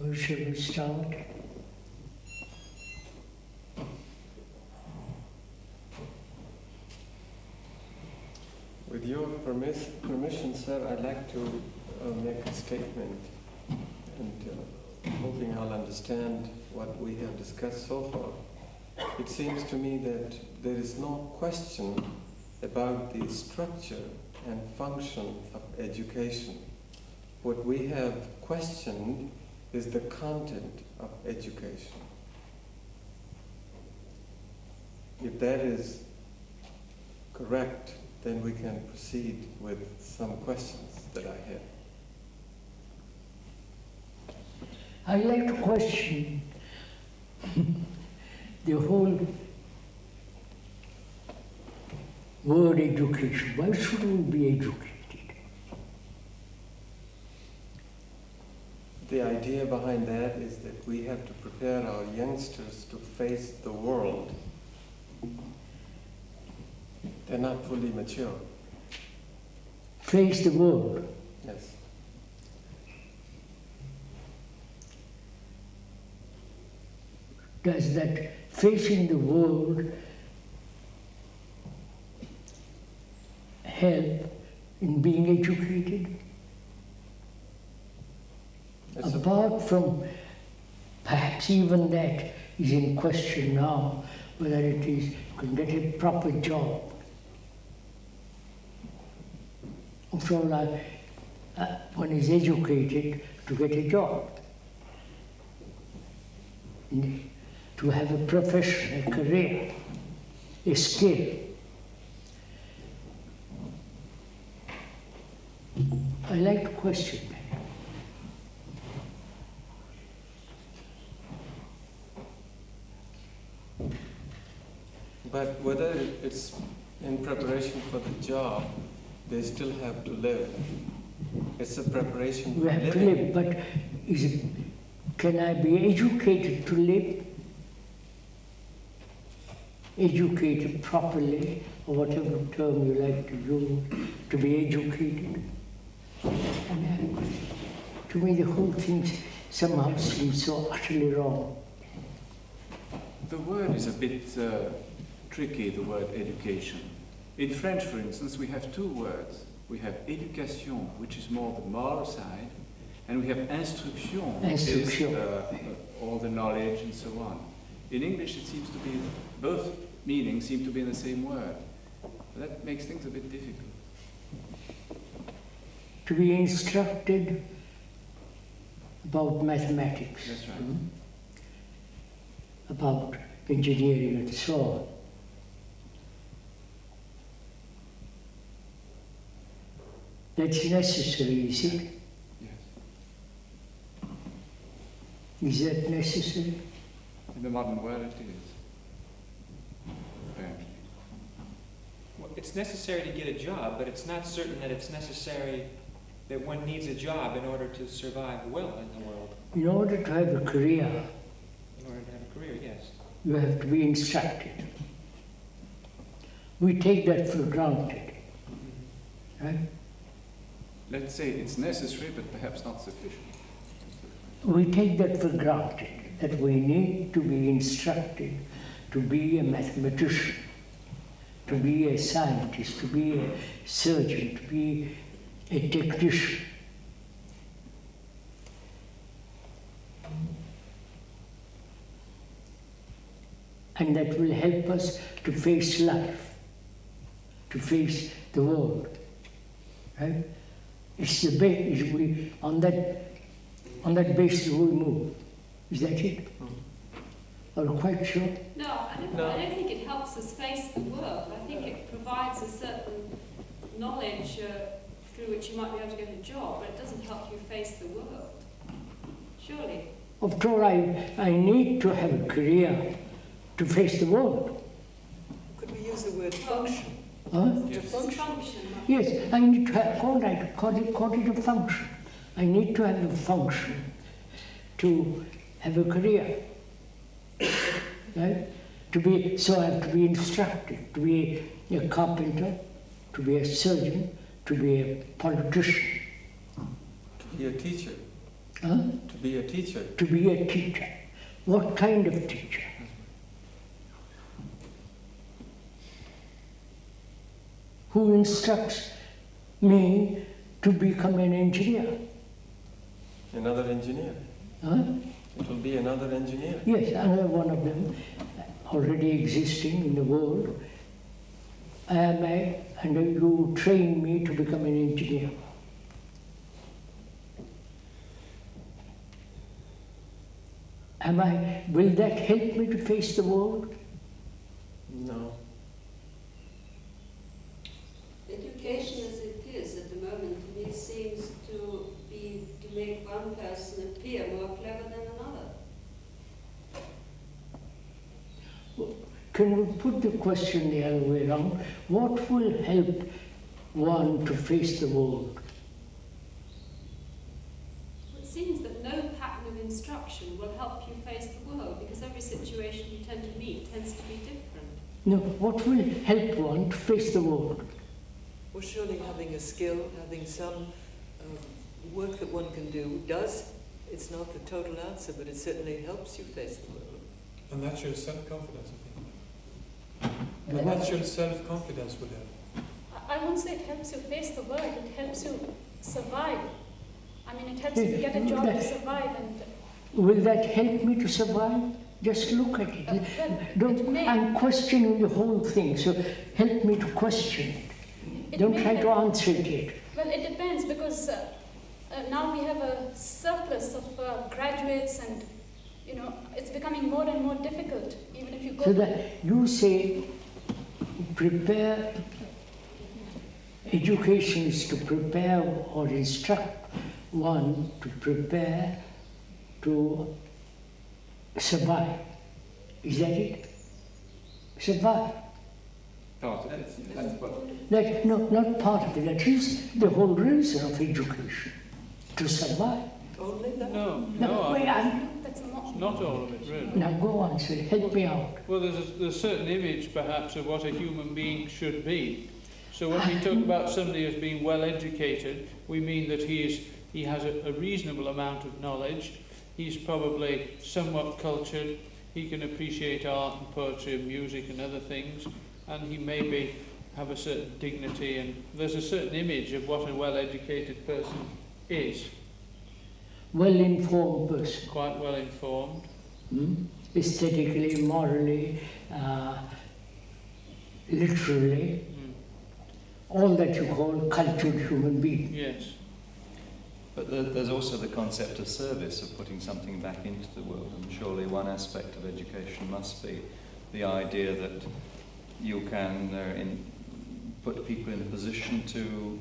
Or shall we start? With your permission, sir, I'd like to make a statement, and hoping I'll understand what we have discussed so far. It seems to me that there is no question about the structure and function of education. What we have questioned is the content of education. If that is correct, then we can proceed with some questions that I have. I'd like to question the whole word education. Why should we be educated? The idea behind that is that we have to prepare our youngsters to face the world. They're not fully mature. Face the world. Yes. Does that facing the world help in being educated? Apart from perhaps even that is in question now, whether it is you can get a proper job. After all, one is educated to get a job, to have a profession, a career, a skill. I like to question that. But whether it's in preparation for the job, they still have to live. It's a preparation We for have to living. live, but can I be educated to live? Educated properly, or whatever term you like to use, to be educated. And to me the whole thing somehow seems so utterly wrong. The word is a bit tricky, the word education. In French, for instance, we have two words. We have éducation, which is more the moral side, and we have instruction, which is all the knowledge and so on. In English, it seems to be, both meanings seem to be in the same word. That makes things a bit difficult. To be instructed about mathematics. That's right. About engineering and so on. That's necessary, is it? Yes. Is that necessary? In the modern world, it is. Apparently. Well, it's necessary to get a job, but it's not certain that it's necessary that one needs a job in order to survive well in the world. In order to have a career, In order to have a career, yes. you have to be instructed. We take that for granted, right? Let's say it's necessary, but perhaps not sufficient. We take that for granted, that we need to be instructed to be a mathematician, to be a scientist, to be a surgeon, to be a technician. And that will help us to face life, to face the world, right? It's the basis. On that basis we move. Is that it? Are you quite sure? No, I don't think it helps us face the world. I think it provides a certain knowledge through which you might be able to get a job, but it doesn't help you face the world. Surely. After all, I need to have a career to face the world. Could we use the word function? Huh? Yes. Function. Yes, I need to have, call it a function. I need to have a function to have a career. Right? So I have to be instructed, to be a carpenter, to be a surgeon, to be a politician. To be a teacher. Huh? To be a teacher. To be a teacher. What kind of teacher? Who instructs me to become an engineer? Another engineer. Huh? It will be another engineer. Yes, another one of them already existing in the world. And you train me to become an engineer. Will that help me to face the world? No. Education as it is at the moment to me seems to make one person appear more clever than another. Can we put the question the other way around? What will help one to face the world? It seems that no pattern of instruction will help you face the world because every situation you tend to meet tends to be different. No, what will help one to face the world? Well, surely having a skill, having some work that one can do it's not the total answer, but it certainly helps you face the world. A natural self-confidence, I think. A natural self-confidence would help. I won't say it helps you face the world, it helps you survive. I mean, it helps you to get a job to survive. And Will that help me to survive? Just look at it. I'm questioning the whole thing, so help me to question it. Don't try to answer it yet. Well, it depends because now we have a surplus of graduates and, it's becoming more and more difficult, even if you go... So that you say, education is to prepare or instruct one to prepare to survive. Is that it? Survive. Part of it. That's what. No, not part of it. That is the whole reason of education, to survive. Only that? That's a more... Not all of it, really. Now go on, sir. Help me out. Well, there's a certain image, perhaps, of what a human being should be. So when we talk about somebody as being well educated, we mean that he has a reasonable amount of knowledge. He's probably somewhat cultured. He can appreciate art and poetry and music and other things, and he maybe have a certain dignity. And there's a certain image of what a well-educated person is. Well-informed person. Quite well informed. Aesthetically, morally, literally, all that you call cultured human being. Yes. But there's also the concept of service, of putting something back into the world, and surely one aspect of education must be the idea that you can put people in a position to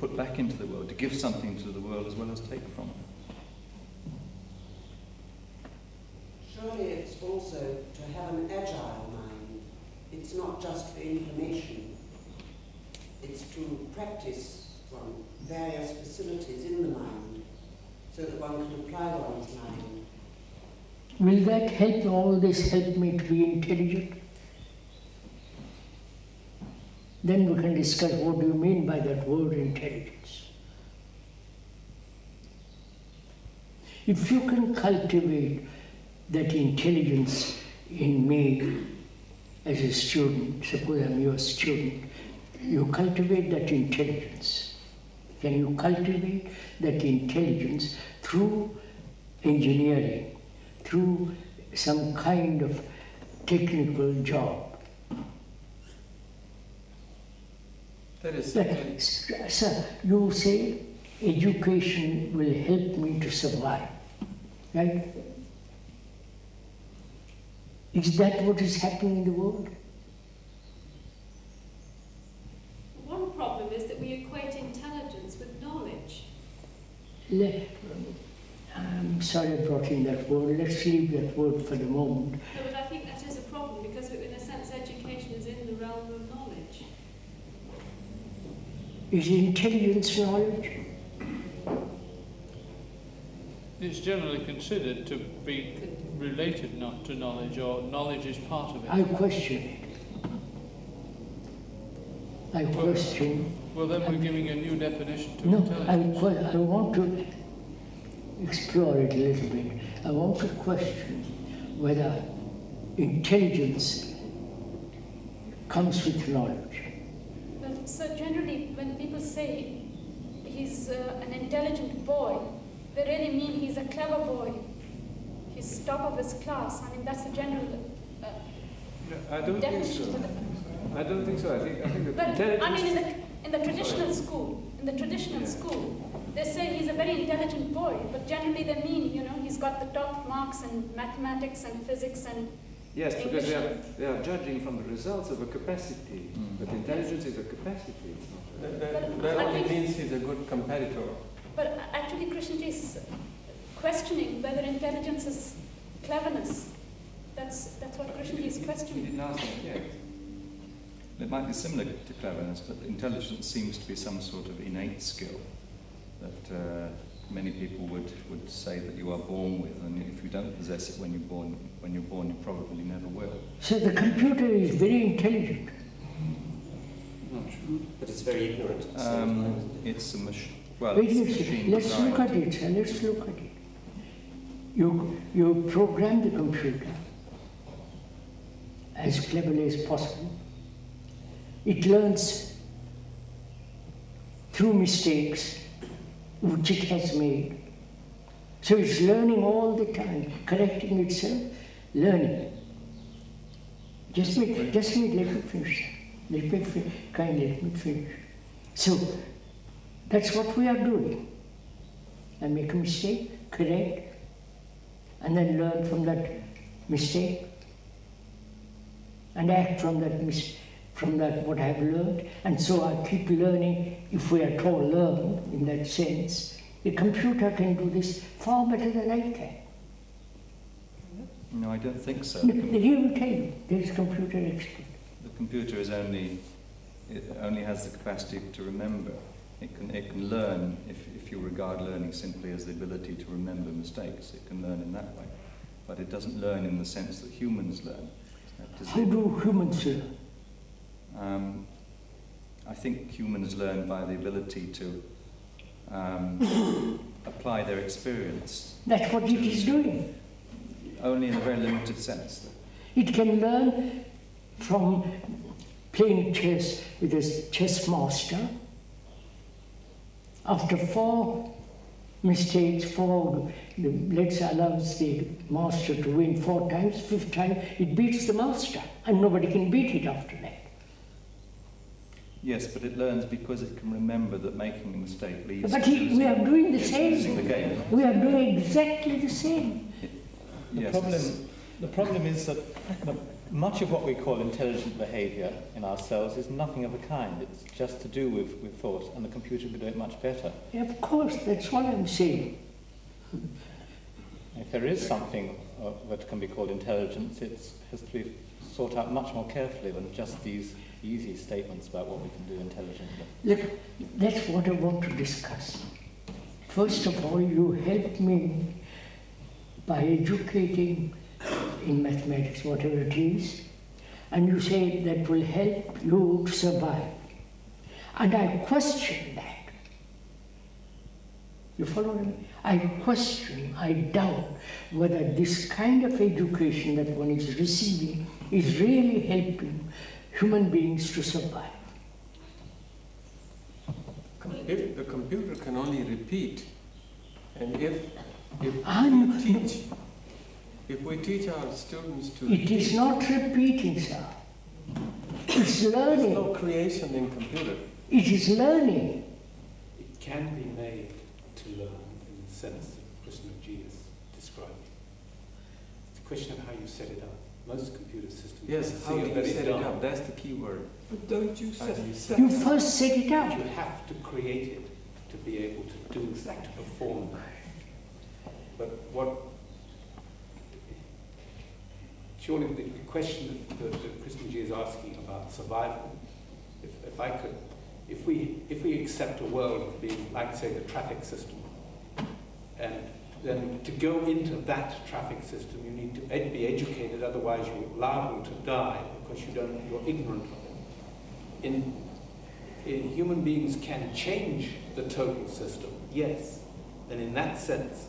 put back into the world, to give something to the world as well as take from it. Surely it's also to have an agile mind. It's not just for information. It's to practice from various facilities in the mind so that one can apply one's mind. Will that help, all this help me to be intelligent? Then we can discuss what do you mean by that word intelligence. If you can cultivate that intelligence in me as a student, suppose I'm your student, you cultivate that intelligence. Can you cultivate that intelligence through engineering, through some kind of technical job? That is simply... Sir, you say education will help me to survive, right? Is that what is happening in the world? One problem is that we equate intelligence with knowledge. I'm sorry I brought in that word. Let's leave that word for the moment. No, but I think that is a problem because in a sense education is in the realm of knowledge. Is intelligence knowledge? It's generally considered to be related not to knowledge, or knowledge is part of it. I question it. I question. Well, then we're giving a new definition to No, intelligence. I want to. explore it a little bit. I want to question whether intelligence comes with knowledge. Well, so generally, when people say he's an intelligent boy, they really mean he's a clever boy. He's top of his class. I mean, that's the general I don't think so. definition. I don't think so. I think that But intelligence. I mean, in the traditional school, they say he's a very intelligent boy. But generally, they mean, you know, he's got the top marks in mathematics and physics and Yes, because English. they are judging from the results of a capacity. But intelligence is a capacity. It's not That I only think- means he's a good competitor. But actually, Krishnji is questioning whether intelligence is cleverness. That's what Krishnji is He questioning. didn't answer it yet. It might be similar to cleverness, but intelligence seems to be some sort of innate skill that many people would say that you are born with, and if you don't possess it when you're born, you probably never will. So the computer is very intelligent. Not sure. But it's very ignorant at the same time. It's a machine. Well, Wait it's a a minute, machine let's look at designed. it, sir. Let's look at it. You program the computer as cleverly as possible. It learns through mistakes which it has made. So it's learning all the time, correcting itself, learning. Just wait, let me finish. Kindly let me finish. So that's what we are doing. I make a mistake, correct, and then learn from that mistake, and act from that what I have learned. And so I keep learning, if we at all learn in that sense. The computer can do this far better than I can. No, I don't think so. He will tell you, there is a computer expert. The computer only has the capacity to remember. It can learn, if you regard learning simply as the ability to remember mistakes, it can learn in that way. But it doesn't learn in the sense that humans learn. How do humans learn? I think humans learn by the ability to apply their experience. That's what it is doing. Only in a very limited sense. It can learn from playing chess with a chess master. After 4 mistakes, let's allow the master to win 4 times, 5th time, it beats the master, and nobody can beat it after that. Yes, but it learns because it can remember that making a mistake leads But to we are doing the losing the same. game. We are doing exactly the same. The problem is that much of what we call intelligent behaviour in ourselves is nothing of a kind. It's just to do with thought, and the computer can do it much better. Yeah, of course, that's what I'm saying. If there is something that can be called intelligence, it has to be sought out much more carefully than just these easy statements about what we can do intelligently. Look, that's what I want to discuss. First of all, you helped me by educating in mathematics, whatever it is, and you say that will help you to survive. And I question that. You follow me? I question, I doubt whether this kind of education that one is receiving is really helping human beings to survive. If the computer can only repeat, and if we teach our students to It is not repeating, sir. It's learning. There's no creation in computer. It is learning. It can be made to learn in the sense that Krishnji is describing. It's a question of how you set it up. Most computer systems Yes, how do you set it up? That's the key word. But don't you set it up? You first set it up. You have to create it to be able to do that, to perform that. But what... Surely the question that Krishnji is asking about survival, if we accept a world of being like, say, the traffic system, and then to go into that traffic system you need to be educated, otherwise you're liable to die because you're ignorant of it. Human beings can change the total system, yes, and in that sense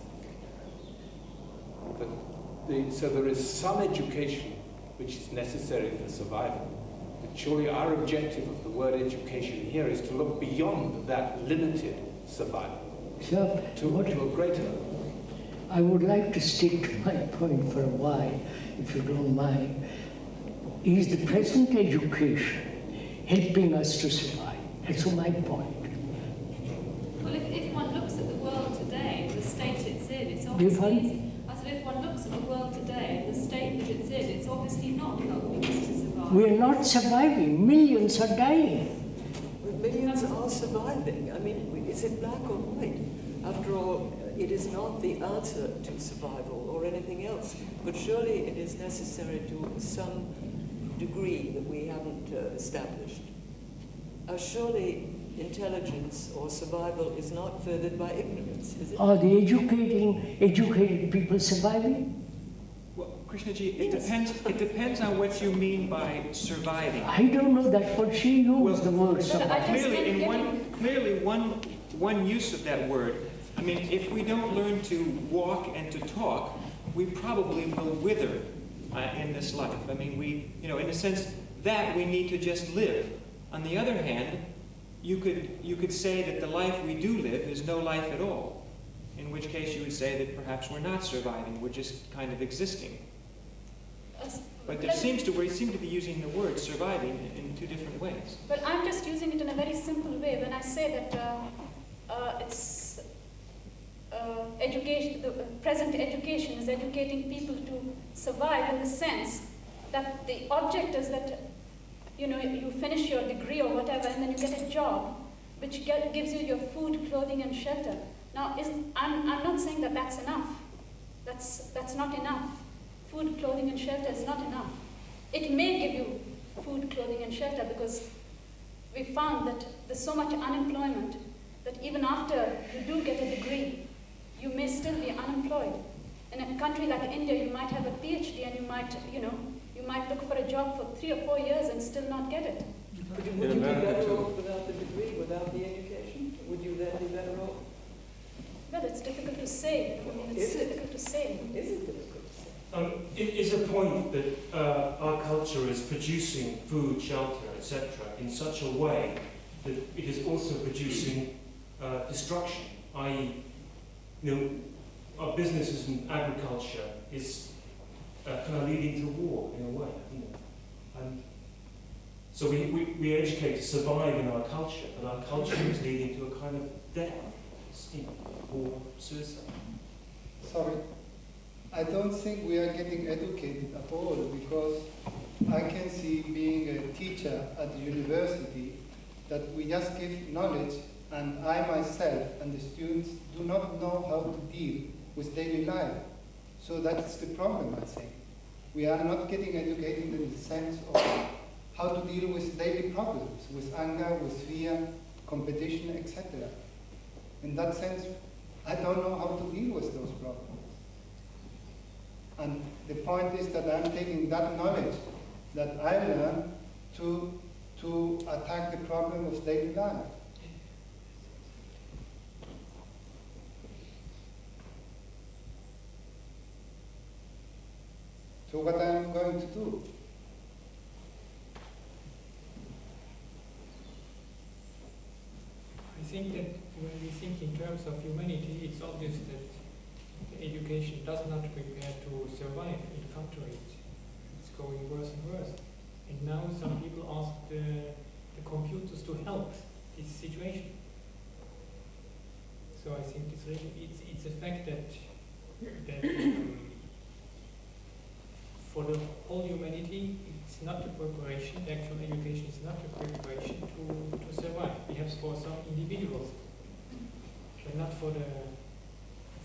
So there is some education which is necessary for survival. But surely our objective of the word education here is to look beyond that limited survival to a greater. I would like to stick to my point for a while, if you don't mind. Is the present education helping us to survive? That's my point. Well, if one looks at the world today, the state it's in, it's obviously... I said, if one looks at the world today and the state that it's in, it's obviously not helping us to survive. We are not surviving. Millions are dying. But millions are surviving. I mean, is it black or white? After all, it is not the answer to survival or anything else. But surely it is necessary to some degree that we haven't established. Surely intelligence or survival is not furthered by ignorance, is it? Are the educated people surviving? Well, Krishnaji, it depends on what you mean by surviving. I don't know. That's what she used, the word survive. Clearly, one use of that word. I mean, if we don't learn to walk and to talk, we probably will wither in this life. I mean, in a sense, that we need to just live. On the other hand, you could say that the life we do live is no life at all. In which case, you would say that perhaps we're not surviving; we're just kind of existing. But we seem to be using the word surviving in two different ways. But I'm just using it in a very simple way when I say that it's education. The present education is educating people to survive in the sense that the object is that you finish your degree or whatever, and then you get a job which gives you your food, clothing, and shelter. Now, I'm not saying that that's enough. That's not enough. Food, clothing, and shelter is not enough. It may give you food, clothing, and shelter because we found that there's so much unemployment that even after you do get a degree, you may still be unemployed. In a country like India, you might have a PhD and you might look for a job for 3 or 4 years and still not get it. Would you be better off without the degree, without the education? Would you then be better off? Well, it's difficult to say. I mean, it's difficult to say. Is it difficult to say? It is a point that our culture is producing food, shelter, etc. in such a way that it is also producing destruction, i.e., our businesses and agriculture is kind of leading to war in a way, so we educate to survive in our culture, but our culture is leading to a kind of death, war, suicide. Sorry, I don't think we are getting educated at all, because I can see, being a teacher at the university, that we just give knowledge, and I myself and the students do not know how to deal with daily life. So that's the problem, I think. We are not getting educated in the sense of how to deal with daily problems, with anger, with fear, competition, etc. In that sense, I don't know how to deal with those problems. And the point is that I'm taking that knowledge that I learned to attack the problem of daily life. So what I'm going to do? I think that when we think in terms of humanity, it's obvious that education does not prepare to survive. In the contrary, it's going worse and worse. And now some people ask the computers to help this situation. So I think it's a fact that for the whole humanity, it's not a preparation. The actual education is not a preparation to survive. Perhaps for some individuals, but not for the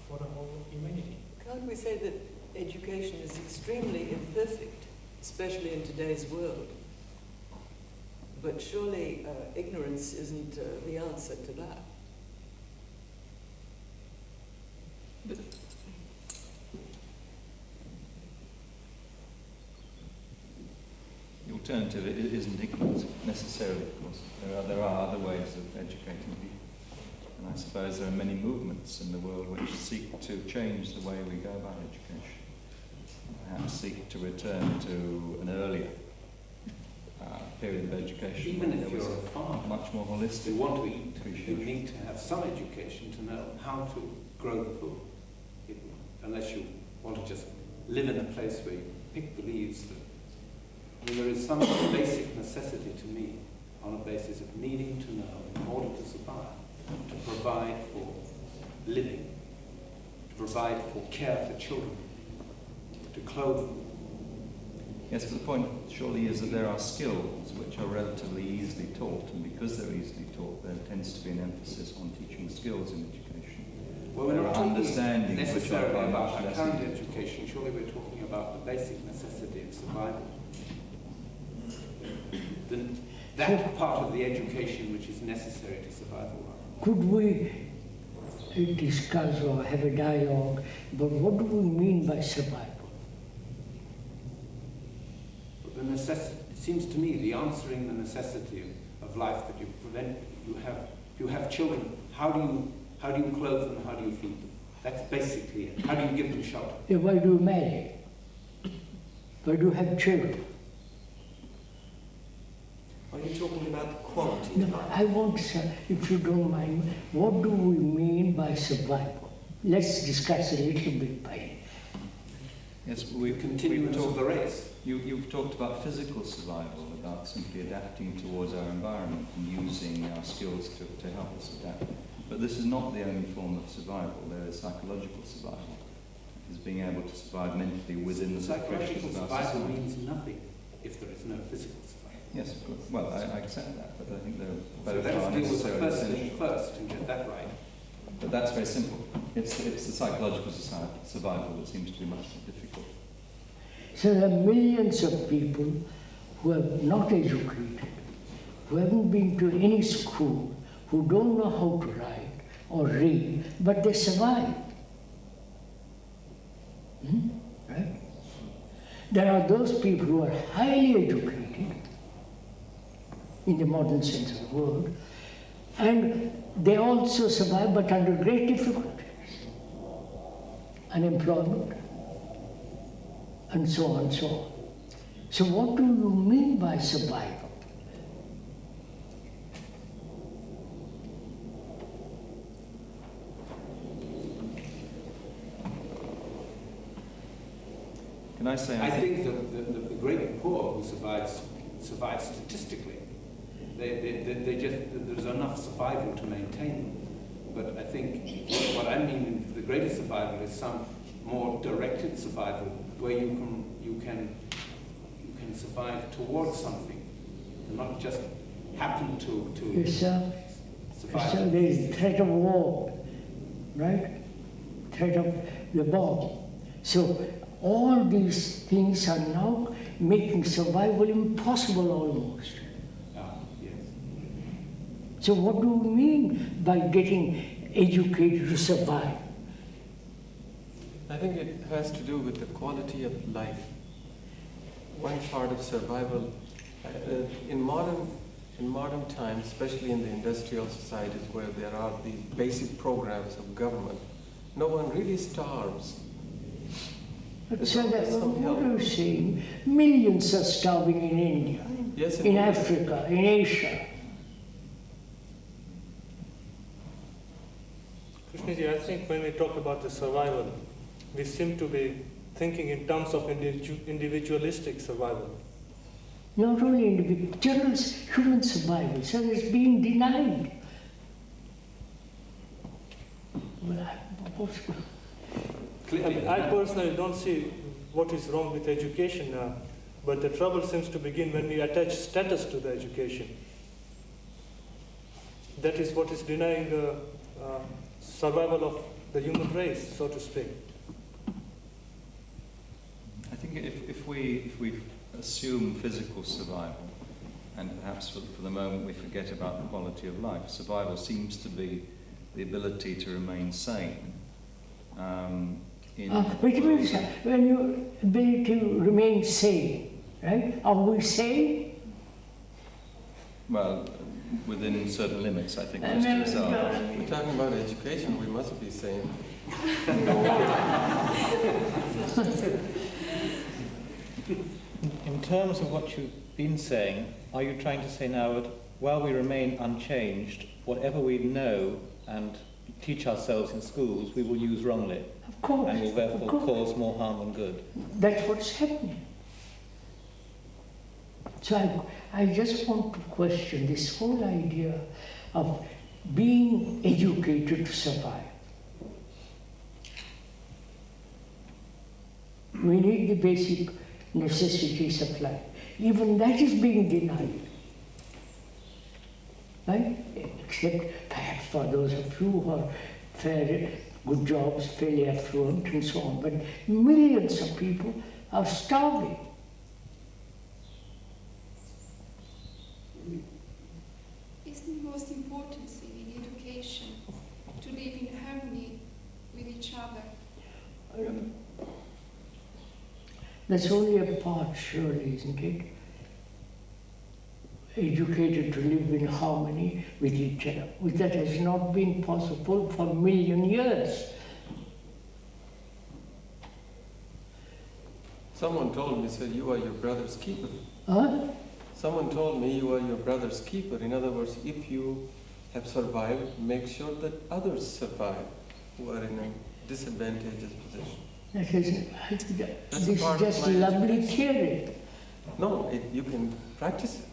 whole humanity. Can't we say that education is extremely imperfect, especially in today's world? But surely ignorance isn't the answer to that. The alternative isn't ignorance necessarily, of course. There are other ways of educating people. And I suppose there are many movements in the world which seek to change the way we go about education. Perhaps seek to return to an earlier period of education. Even when if there was you're a farmer, much more holistic. you want to eat, you need to have some education to know how to grow the food. Unless you want to just live in a place where you pick the leaves. I mean, there is some basic necessity to me on a basis of needing to know in order to survive, to provide for living, to provide for care for children, to clothe them. Yes, but the point surely is that there are skills which are relatively easily taught, and because they're easily taught, there tends to be an emphasis on teaching skills in education. Well, we're not talking understandings which are necessarily by about much our less current easy. education. Surely we're talking about the basic necessity of survival. That part of the education which is necessary to survival. Could we discuss or have a dialogue about what do we mean by survival? The necessity, it seems to me, the answering the necessity of life that you have children. How do you clothe them? How do you feed them? That's basically it. How do you give them shelter? Yeah, why do you marry? Why do you have children? Are you talking about the quality of No, life? I want, sir, if you don't mind, what do we mean by survival? Let's discuss a little bit by it. Yes, we've Continuance of the race. You've talked about physical survival, about simply adapting towards our environment and using our skills to help us adapt. But this is not the only form of survival. There is psychological survival. It is being able to survive mentally within the pressures Psychological of our survival society. means nothing if there is no physical survival. Yes, of course. Well, I accept that, but I think So both let's are deal with the necessarily first essential. thing first and get that right. But that's very simple. It's the psychological survival that seems to be much more difficult. So there are millions of people who are not educated, who haven't been to any school, who don't know how to write or read, but they survive. Right? There are those people who are highly educated in the modern sense of the word, and they also survive but under great difficulties. Unemployment, and so on and so on. So what do you mean by survival? Can I say? I think the great poor who survive statistically. They just, there's enough survival to maintain them. But I think what I mean, the greatest survival is some more directed survival where you can survive towards something, and not just happen to Yes, sir. survive. Yes, sir. There is threat of war, right? Threat of the bomb. So all these things are now making survival impossible almost. Yes. So what do we mean by getting educated to survive? I think it has to do with the quality of life. One part of survival, in modern times, especially in the industrial societies where there are these basic programs of government, no one really starves. But so what are you saying? Millions are starving in India, Yes, in Africa, in Asia. Krishnaji, I think when we talk about the survival, we seem to be thinking in terms of individualistic survival. Not only individual, human survival, so it's being denied. I personally don't see what is wrong with education now, but the trouble seems to begin when we attach status to the education. That is what is denying the survival of the human race, so to speak. I think if we assume physical survival, and perhaps for the moment we forget about the quality of life, survival seems to be the ability to remain sane. Wait a minute, sir. When you ability to remain sane, right? Are we sane? Well, within certain limits, I think, Mr. Azar. We're talking about education, we must be sane. In terms of what you've been saying, are you trying to say now that while we remain unchanged, whatever we know and teach ourselves in schools, we will use wrongly? Of course. And will therefore cause more harm than good? That's what's happening. So I just want to question this whole idea of being educated to survive. We need the basic necessities of life. Even that is being denied. Right? Except perhaps for those of you who are fairly good jobs, fairly affluent and so on. But millions of people are starving. Isn't the most important thing in education to live in harmony with each other? That's only a part, surely, isn't it? Educated to live in harmony with each other, which that has not been possible for a million years. Someone told me, said, you are your brother's keeper. Huh? Someone told me you are your brother's keeper. In other words, if you have survived, make sure that others survive who are in a disadvantageous position. That is, That's this is just a lovely theory. No, you can practice it.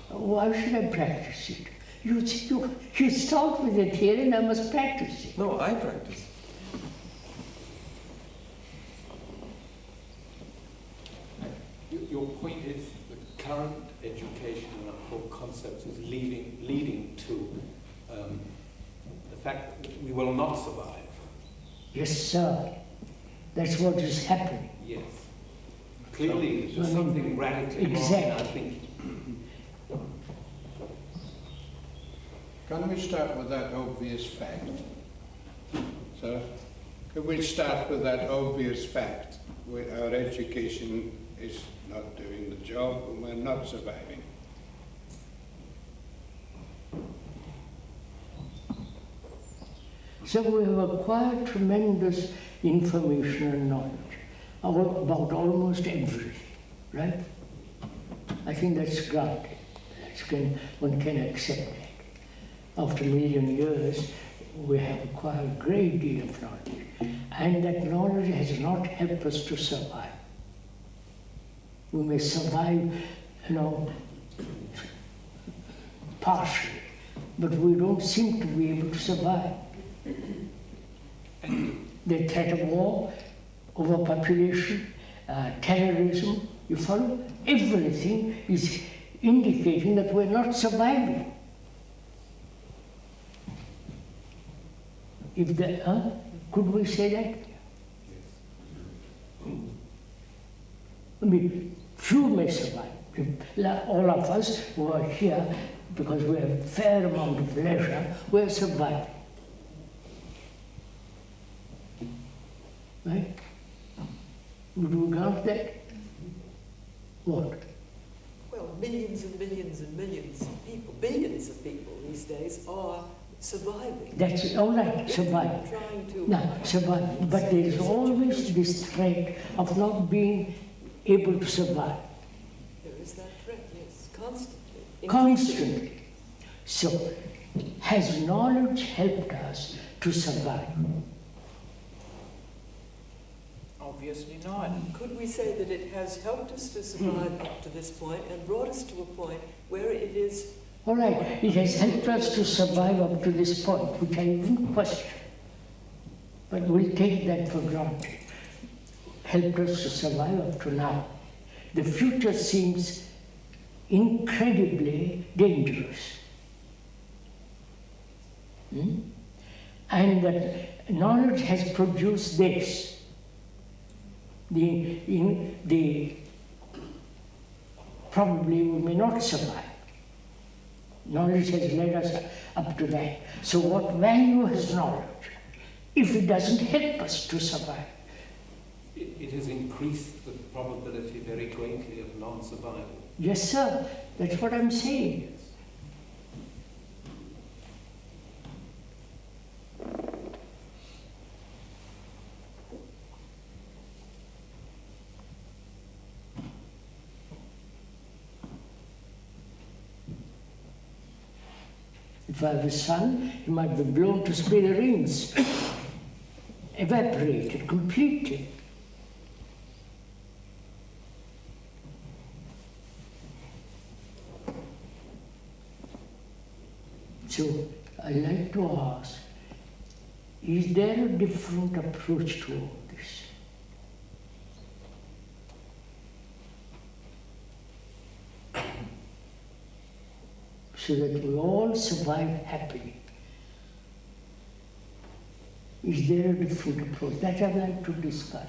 Why should I practice it? You start with a theory and I must practice it. No, I practice. Your point is the current education and our whole concepts is leading to the fact that we will not survive. Yes, sir. That's what is happening. Yes. Clearly, there's something radically wrong, I think. Can we start with that obvious fact? Sir, can we start with that obvious fact? Our education is not doing the job and we're not surviving. So we have acquired tremendous information and knowledge about almost everything, right? I think that's granted. One can accept that. After a million years, we have acquired a great deal of knowledge. And that knowledge has not helped us to survive. We may survive, partially, but we don't seem to be able to survive. The threat of war, overpopulation, terrorism, you follow? Everything is indicating that we're not surviving. Could we say that? I mean, few may survive. All of us who are here, because we have a fair amount of leisure, we are surviving. Right? Would you grant that? What? Well, millions and millions and millions of people, billions of people these days are surviving. That's all right, survive. Now, survive. But there is always this threat of not being able to survive. There is that threat, yes, constantly. Constantly. So, has knowledge helped us to survive? Obviously not. Could we say that it has helped us to survive up to this point and brought us to a point where it is... All right, it has helped us to survive up to this point, which I even question. But we'll take that for granted. Helped us to survive up to now. The future seems incredibly dangerous. And that knowledge has produced this. Probably we may not survive. Knowledge has led us up to that. So what value has knowledge if it doesn't help us to survive? It has increased the probability very greatly of non-survival. Yes, sir. That's what I'm saying. If I have a son, he might be blown to smithereens, evaporated completely. So I'd like to ask, is there a different approach to all this? So that we all survive happily. Is there a different approach? That I'd like to discuss.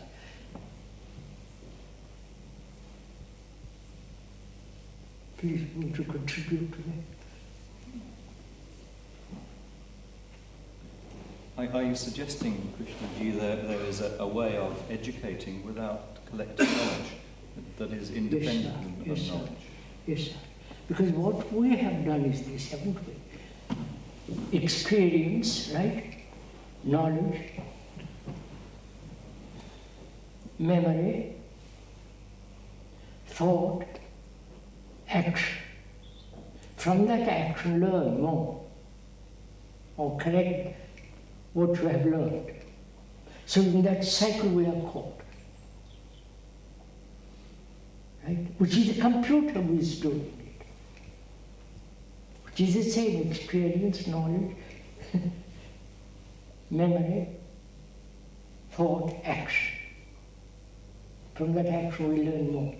Please, would you contribute to that? Are you suggesting, Krishnaji, that there is a way of educating without collective knowledge that is independent of knowledge? Yes, sir. Because what we have done is this, haven't we? Experience, right? Knowledge, memory, thought, action. From that action, learn more or correct what you have learned. So in that cycle we are caught. Right? Which is the computer who is doing it. Which is the same experience, knowledge, memory, thought, action. From that action we learn more.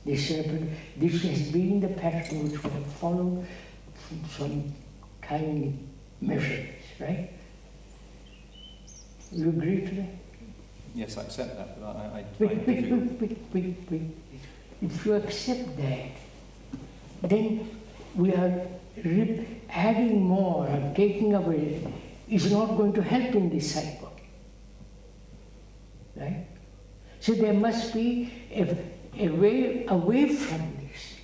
This has been the pattern which we have followed from some tiny measures, right? You agree to that? Yes, I accept that, but I Wait. If you accept that, then we are adding more and taking away is not going to help in this cycle. Right? So there must be a way away from this.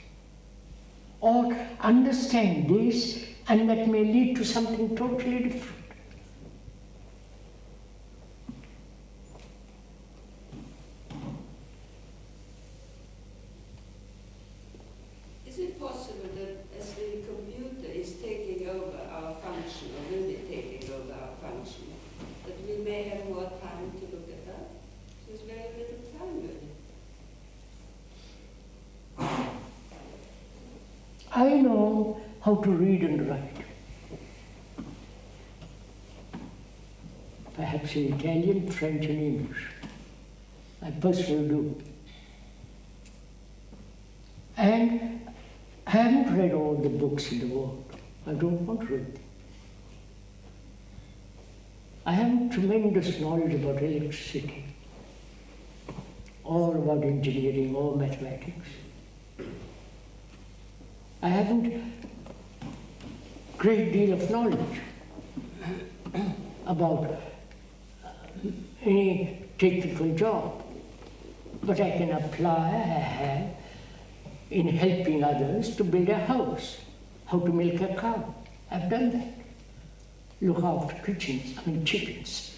Or understand this, and that may lead to something totally different. Is it possible that as the computer is taking over our function, or will be taking over our function, that we may have more time to look at that? There's very little time really. I know how to read and write. Perhaps in Italian, French and English. I personally do. And I haven't read all the books in the world. I don't want to read them. I have tremendous knowledge about electricity, or about engineering, or mathematics. I haven't a great deal of knowledge about any technical job, but I can apply, I have, in helping others to build a house, how to milk a cow. I've done that. Look after chickens,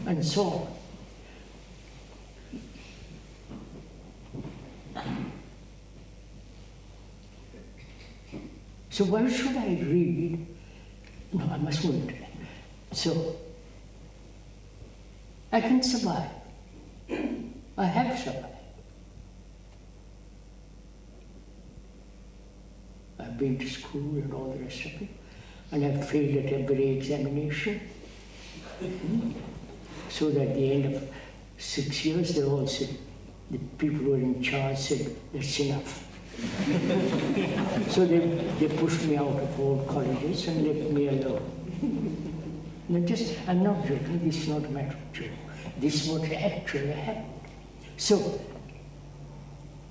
and so on. So why should I read? No, I must move to that. So, I can survive. I have survived. I've been to school and all the rest of it, and I've failed at every examination. So that at the end of 6 years, they all said, the people who were in charge said, that's enough. So they pushed me out of all colleges and left me alone. I'm not joking, this is not a matter of joke. This is what actually happened. So,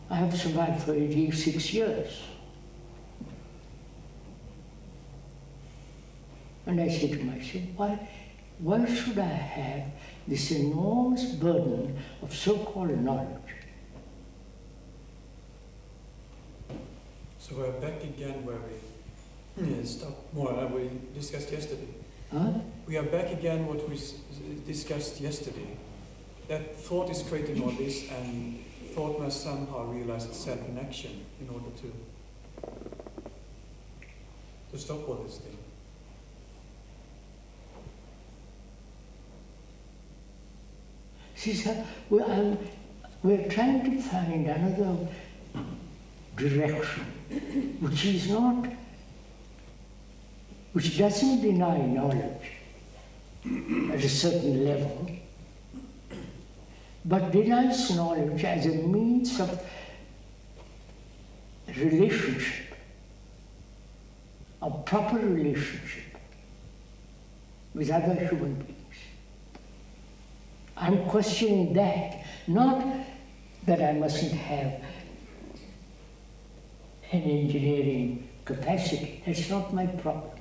I have survived for 86 years. And I say to myself, why should I have this enormous burden of so-called knowledge? So we're back again where we stopped more, we discussed yesterday. Huh? We are back again what we discussed yesterday. That thought is creating all this, and thought must somehow realize itself in action in order to to stop all this thing? See, sir, we're trying to find another direction, which doesn't deny knowledge at a certain level, but denies knowledge as a means of relationship, a proper relationship with other human beings. I'm questioning that, not that I mustn't have an engineering capacity. That's not my problem.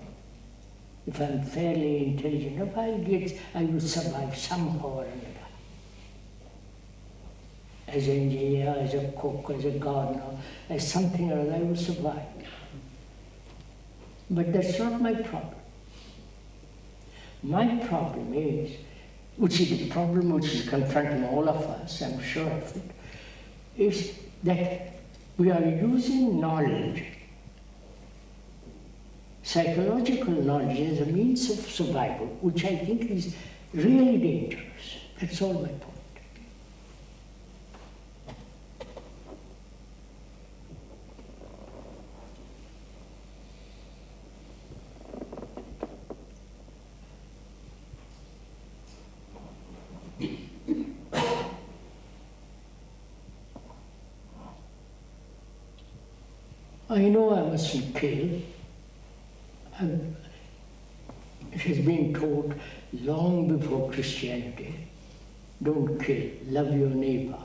If I'm fairly intelligent, I will survive somehow or another. As an engineer, as a cook, as a gardener, as something or other, I will survive. But that's not my problem. My problem is, which is the problem which is confronting all of us, I'm sure of it, is that we are using knowledge, psychological knowledge, as a means of survival, which I think is really dangerous. That's all my point. I know I mustn't kill. It has been taught long before Christianity, don't kill, love your neighbor.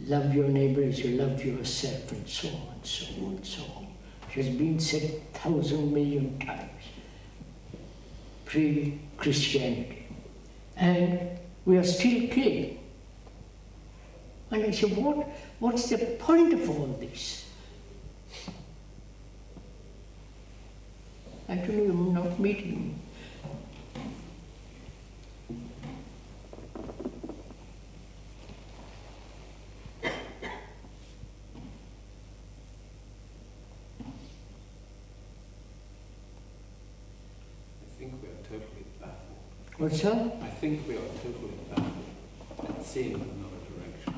Love your neighbor as you love yourself, and so on, so on, so on. It has been said 1,000 million times, pre-Christianity. And we are still killing. And I said, what's the point of all this? Actually, I'm not meeting me. I think we are totally baffled. What's that? I think we are totally baffled at seeing another direction.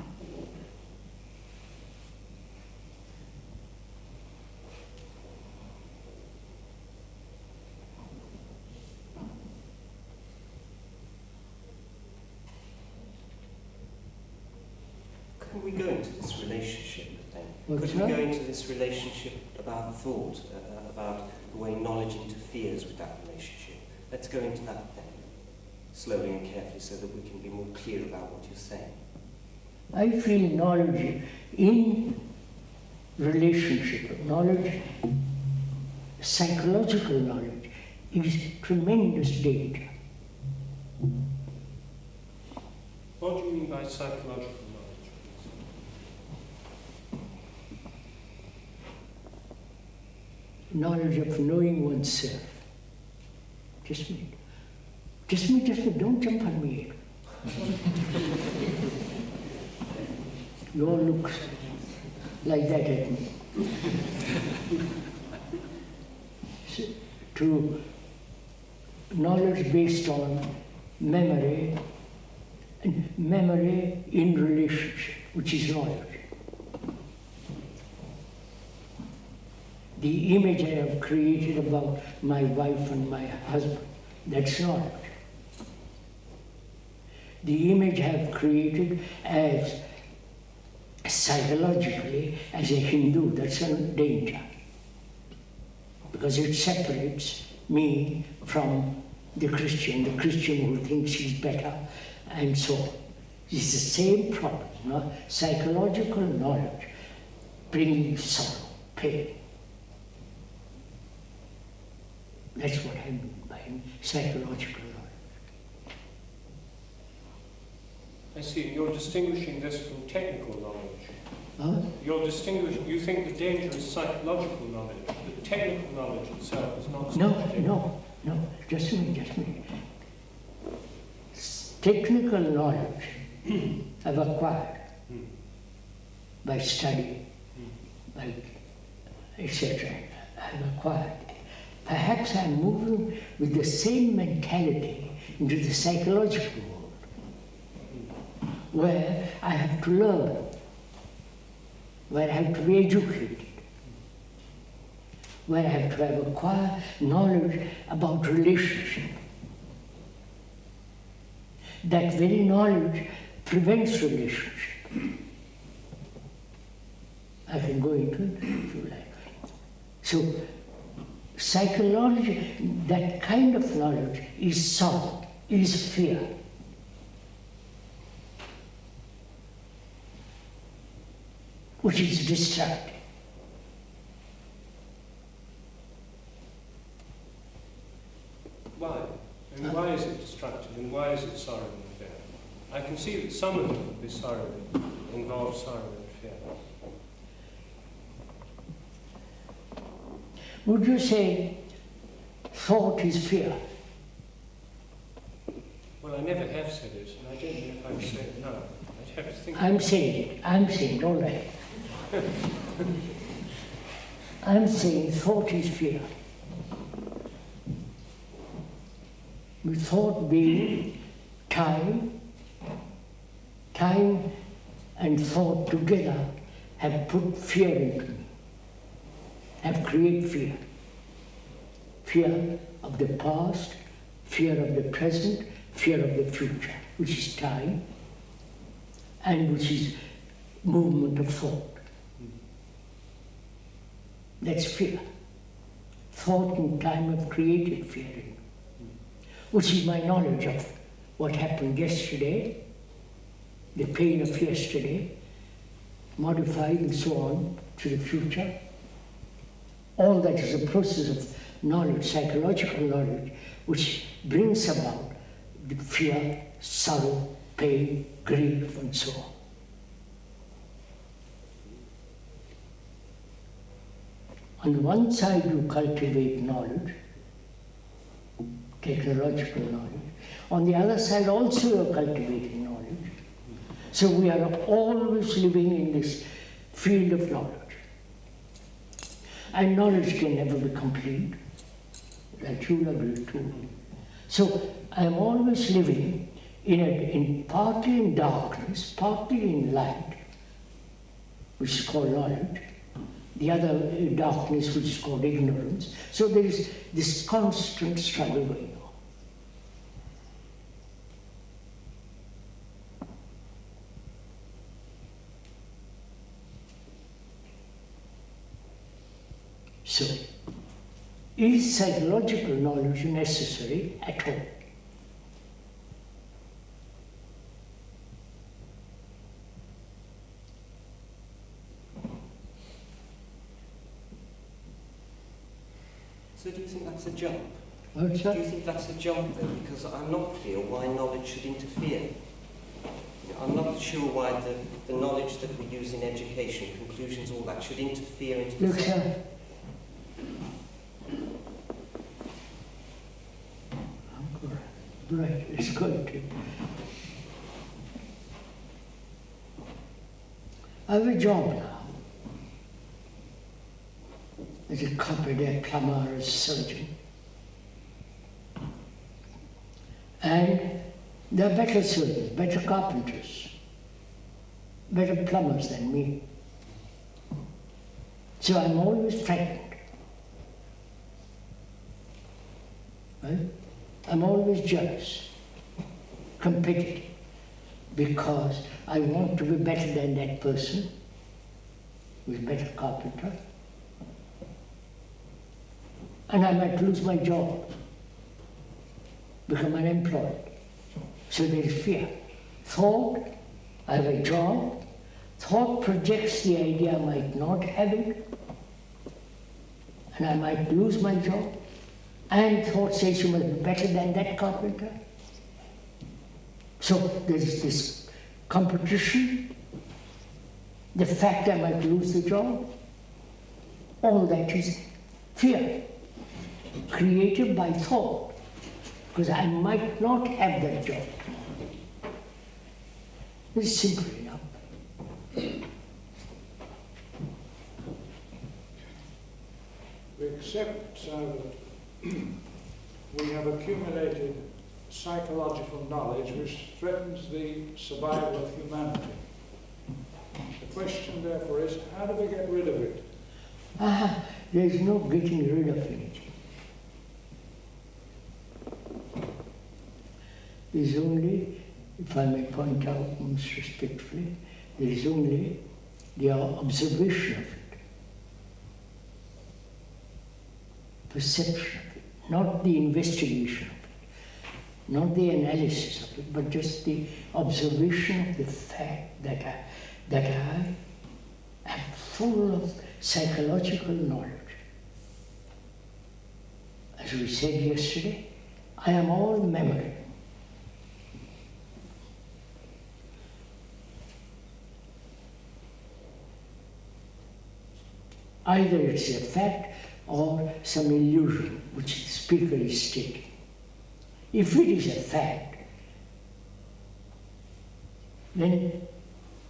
Could we go into this relationship then? What's Could we that? go into this relationship about thought, about the way knowledge interferes with that relationship? Let's go into that then, slowly and carefully, so that we can be more clear about what you're saying. I feel knowledge in relationship, knowledge, psychological knowledge, is tremendous danger. What do you mean by psychological Knowledge of knowing oneself. Just me. Just me, don't jump on me. You all look like that at me. So, to knowledge based on memory, and memory in relationship, which is knowledge. The image I have created about my wife and my husband, that's knowledge. The image I have created as psychologically as a Hindu, that's a danger. Because it separates me from the Christian who thinks he's better, and so on. It's the same problem, no? Psychological knowledge bringing sorrow, pain. That's what I mean by psychological knowledge. I see. You're distinguishing this from technical knowledge. Huh? You think the danger is psychological knowledge. The technical knowledge itself is not. No. Just a minute. Technical knowledge I've acquired by study, by etc. I've acquired. Perhaps I'm moving with the same mentality into the psychological world, where I have to learn, where I have to be educated, where I have to have acquired knowledge about relationship. That very knowledge prevents relationship. I can go into it if you like. So, psychology, that kind of knowledge is sorrow, is fear. Which is destructive. Why? And why is it destructive, and why is it sorrow and fear? I can see that some of this sorrow involves sorrow and fear. Would you say thought is fear? Well, I never have said it, and I don't know if I'm saying it now. I have to think. I'm saying, all right. I'm saying thought is fear. With thought being time and thought together have put fear into me, have created fear. Fear of the past, fear of the present, fear of the future, which is time, and which is movement of thought. That's fear. Thought and time have created fear in me, which is my knowledge of what happened yesterday, the pain of yesterday, modified and so on to the future. All that is a process of knowledge, psychological knowledge, which brings about the fear, sorrow, pain, grief, and so on. On one side, you cultivate knowledge, technological knowledge. On the other side, also you are cultivating knowledge. So we are always living in this field of knowledge. And knowledge can never be complete. That you will agree too. So I am always living in partly in darkness, partly in light, which is called knowledge. The other darkness, which is called ignorance. So there is this constant struggle going on. So, is psychological knowledge necessary at all? So do you think that's a jump? What's that? Do you think that's a jump then? Because I'm not clear why knowledge should interfere. I'm not sure why the knowledge that we use in education, conclusions, all that, should interfere into the... Look, sir. Right, it's going to. I have a job now. As a carpenter, plumber, as a surgeon. And there are better surgeons, better carpenters, better plumbers than me. So I'm always frightened. Right? I'm always jealous, competitive, because I want to be better than that person who's a better carpenter. And I might lose my job, become unemployed. So there is fear. Thought, I have a job. Thought projects the idea I might not have it, and I might lose my job. And thought says you must be better than that carpenter. So there is this competition, the fact I might lose the job. All that is fear, created by thought, because I might not have that job. It's simple enough. We accept, so we have accumulated psychological knowledge which threatens the survival of humanity. The question, therefore, is how do we get rid of it? There is no getting rid of anything. There is only, if I may point out most respectfully, there is only the observation of it, perception of it, not the investigation of it, not the analysis of it, but just the observation of the fact that I am full of psychological knowledge. As we said yesterday, I am all memory. Either it's a fact or some illusion which the speaker is stating. If it is a fact, then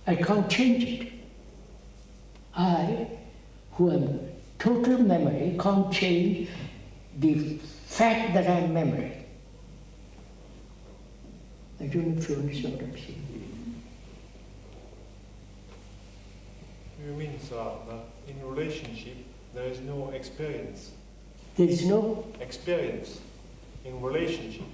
I can't change it. I, who am total memory, can't change the fact that I am memory. I don't know if you understand what I'm saying. You mean, sir, that in relationship there is no experience? There is no experience in relationship.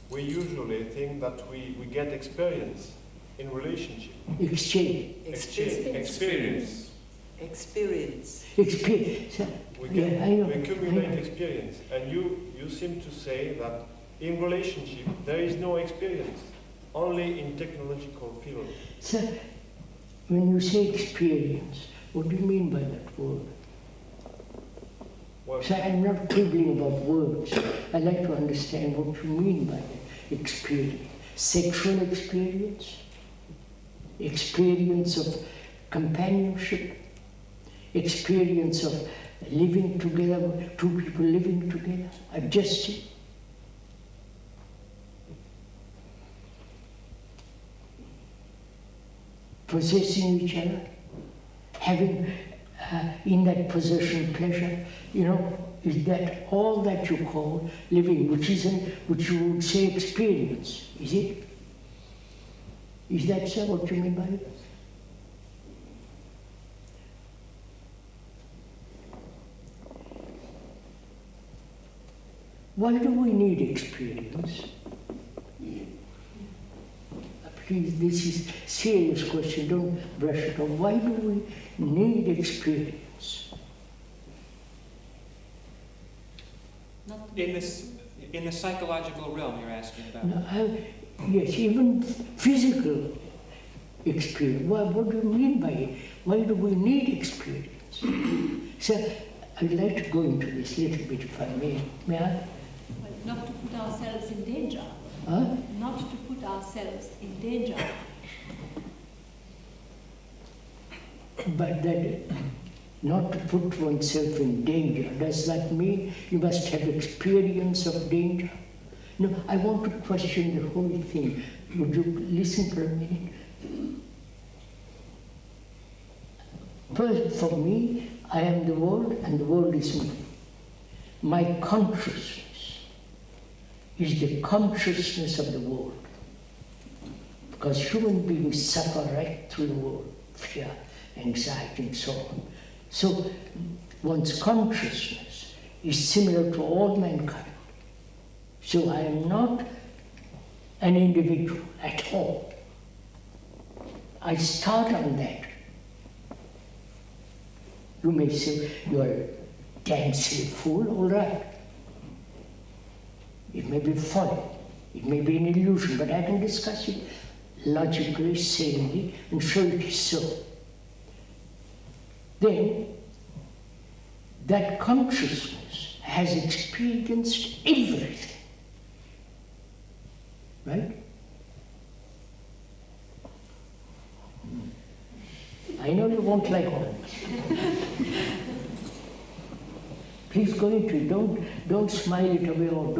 We usually think that we get experience in relationship. Exchange. Experience. Experience. Experience. We accumulate experience. And you seem to say that in relationship there is no experience, only in technological field. Sir, when you say experience, what do you mean by that word? Well, So I'm not quibbling about words. I like to understand what you mean by experience. Sexual experience, experience of companionship, experience of living together, two people living together, adjusting. Possessing each other, having in that possession pleasure, is that all that you call living, which you would say experience, is it? Is that, sir, what you mean by it? Why do we need experience? Please, this is a serious question, don't brush it off. Why do we need experience? In the psychological realm you're asking about? No, yes, even physical experience. What do you mean by it? Why do we need experience? So, I'd like to go into this a little bit if I may. May I? Well, not to put ourselves in danger. Huh? Not to put ourselves in danger. But that, not to put oneself in danger, does that mean you must have experience of danger? No, I want to question the whole thing. Would you listen for a minute? First, for me, I am the world and the world is me. My consciousness is the consciousness of the world. Because human beings suffer right through the world, fear, anxiety, and so on. So one's consciousness is similar to all mankind. So I am not an individual at all. I start on that. You may say, you are a damn silly fool, all right. It may be folly, it may be an illusion, but I can discuss it logically, sanely, and show it is so. Then, that consciousness has experienced everything. Right? I know you won't like all this. Please go into it. Don't smile it away or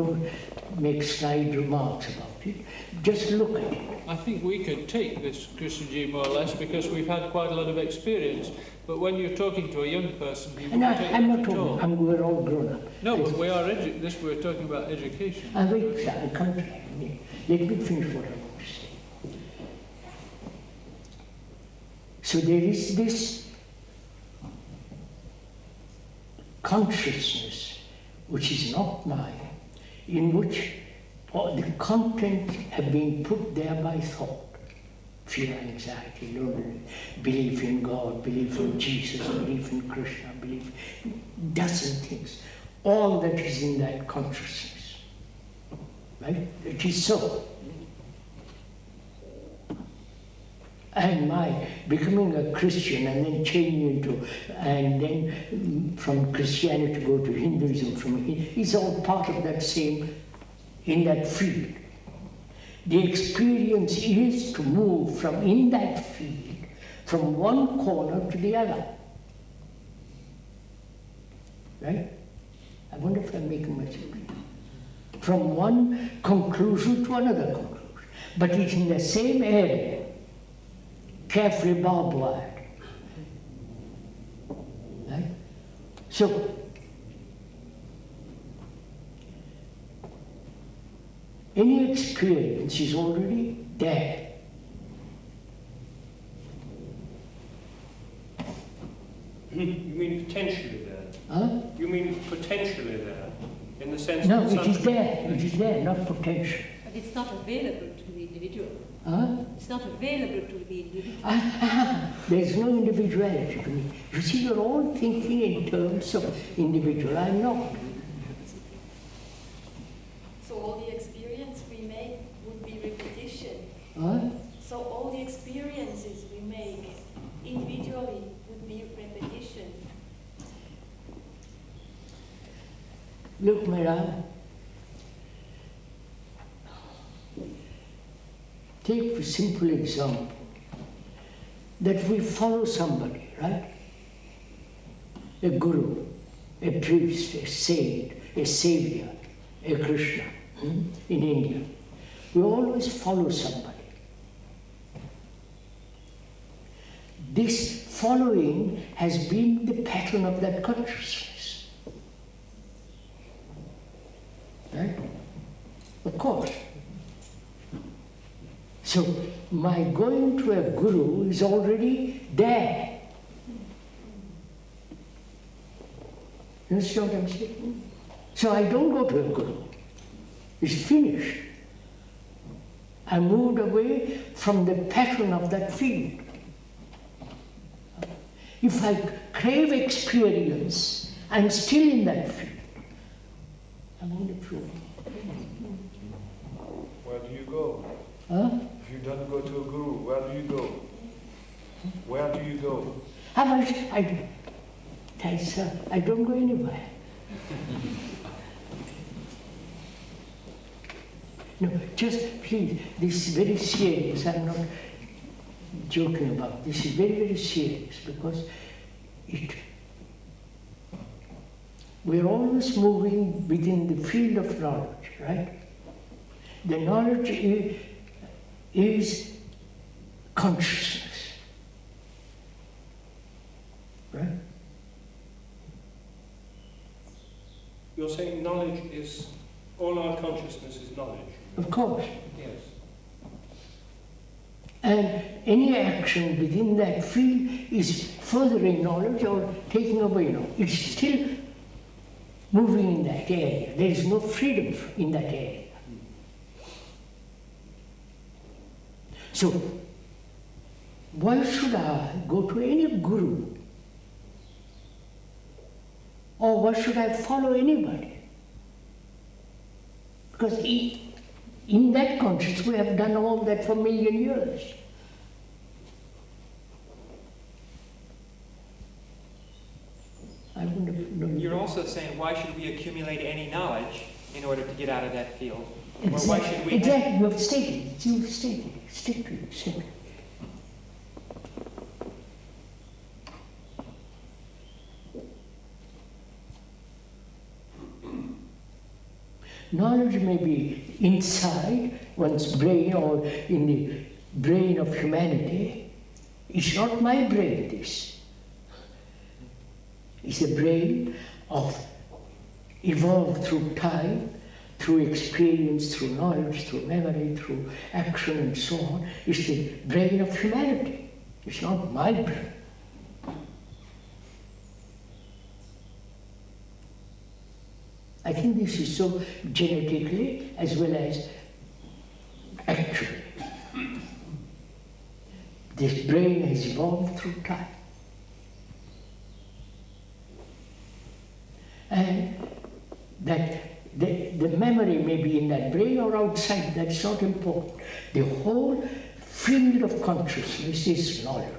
make snide remarks about it. Just look at it. I think we could take this, Christian G, more or less, because we've had quite a lot of experience. But when you're talking to a young person, you And won't take I'm it not at talking, all. we're all grown up. No, but we are we're talking about education. Wait, I can't, let me finish what I want to say. So there is this consciousness, which is not mine, in which all the contents have been put there by thought. Fear, anxiety, loneliness, belief in God, belief in Jesus, belief in Krishna, belief in dozen things. All that is in that consciousness. Right? It is so. And my becoming a Christian and then changing and then from Christianity to go to Hinduism, is all part of that same, in that field. The experience is to move from in that field, from one corner to the other. Right? I wonder if I'm making myself clear. From one conclusion to another conclusion. But it's in the same area, carefully barbed wire. Right? So, any experience is already there. You mean potentially there? Huh? You mean potentially there? In the sense No, that it is something... there. It is there, not potential. But it's not available to the individual. Huh? It's not available to the individual. There is no individuality to me. You see, you're all thinking in terms of individual. I'm not. So all the experience we make would be repetition. Huh? So all the experiences we make individually would be repetition. Look, Mira, take a simple example that we follow somebody, right? A guru, a priest, a saint, a savior, a Krishna in India. We always follow somebody. This following has been the pattern of that consciousness. Right? Of course. So my going to a guru is already there. You understand what I'm saying? So I don't go to a guru. It's finished. I moved away from the pattern of that field. If I crave experience, I'm still in that field. I'm on the floor. Where do you go? Huh? If you don't go to a guru, where do you go? Where do you go? How much? I don't go anywhere. No, just please, this is very serious. I'm not joking about this. Is very, very serious because we're always moving within the field of knowledge, right? The knowledge is consciousness, right? You're saying knowledge is, all our consciousness is knowledge? Of course. Yes. And any action within that field is furthering knowledge or taking away knowledge. It's still moving in that area. There is no freedom in that area. So, why should I go to any guru? Or why should I follow anybody? Because in that consciousness we have done all that for a million years. You're also saying, why should we accumulate any knowledge in order to get out of that field? Or Exactly. why should we... Exactly. You've stated it. You've stated it. Stick to it. Stick to it. Knowledge may be inside one's brain or in the brain of humanity. It's not my brain, this. It's a brain of evolved through time, through experience, through knowledge, through memory, through action and so on. It's the brain of humanity. It's not my brain. I think this is so genetically as well as actually. This brain has evolved through time. And that the memory may be in that brain or outside, that's not important. The whole field of consciousness is knowledge.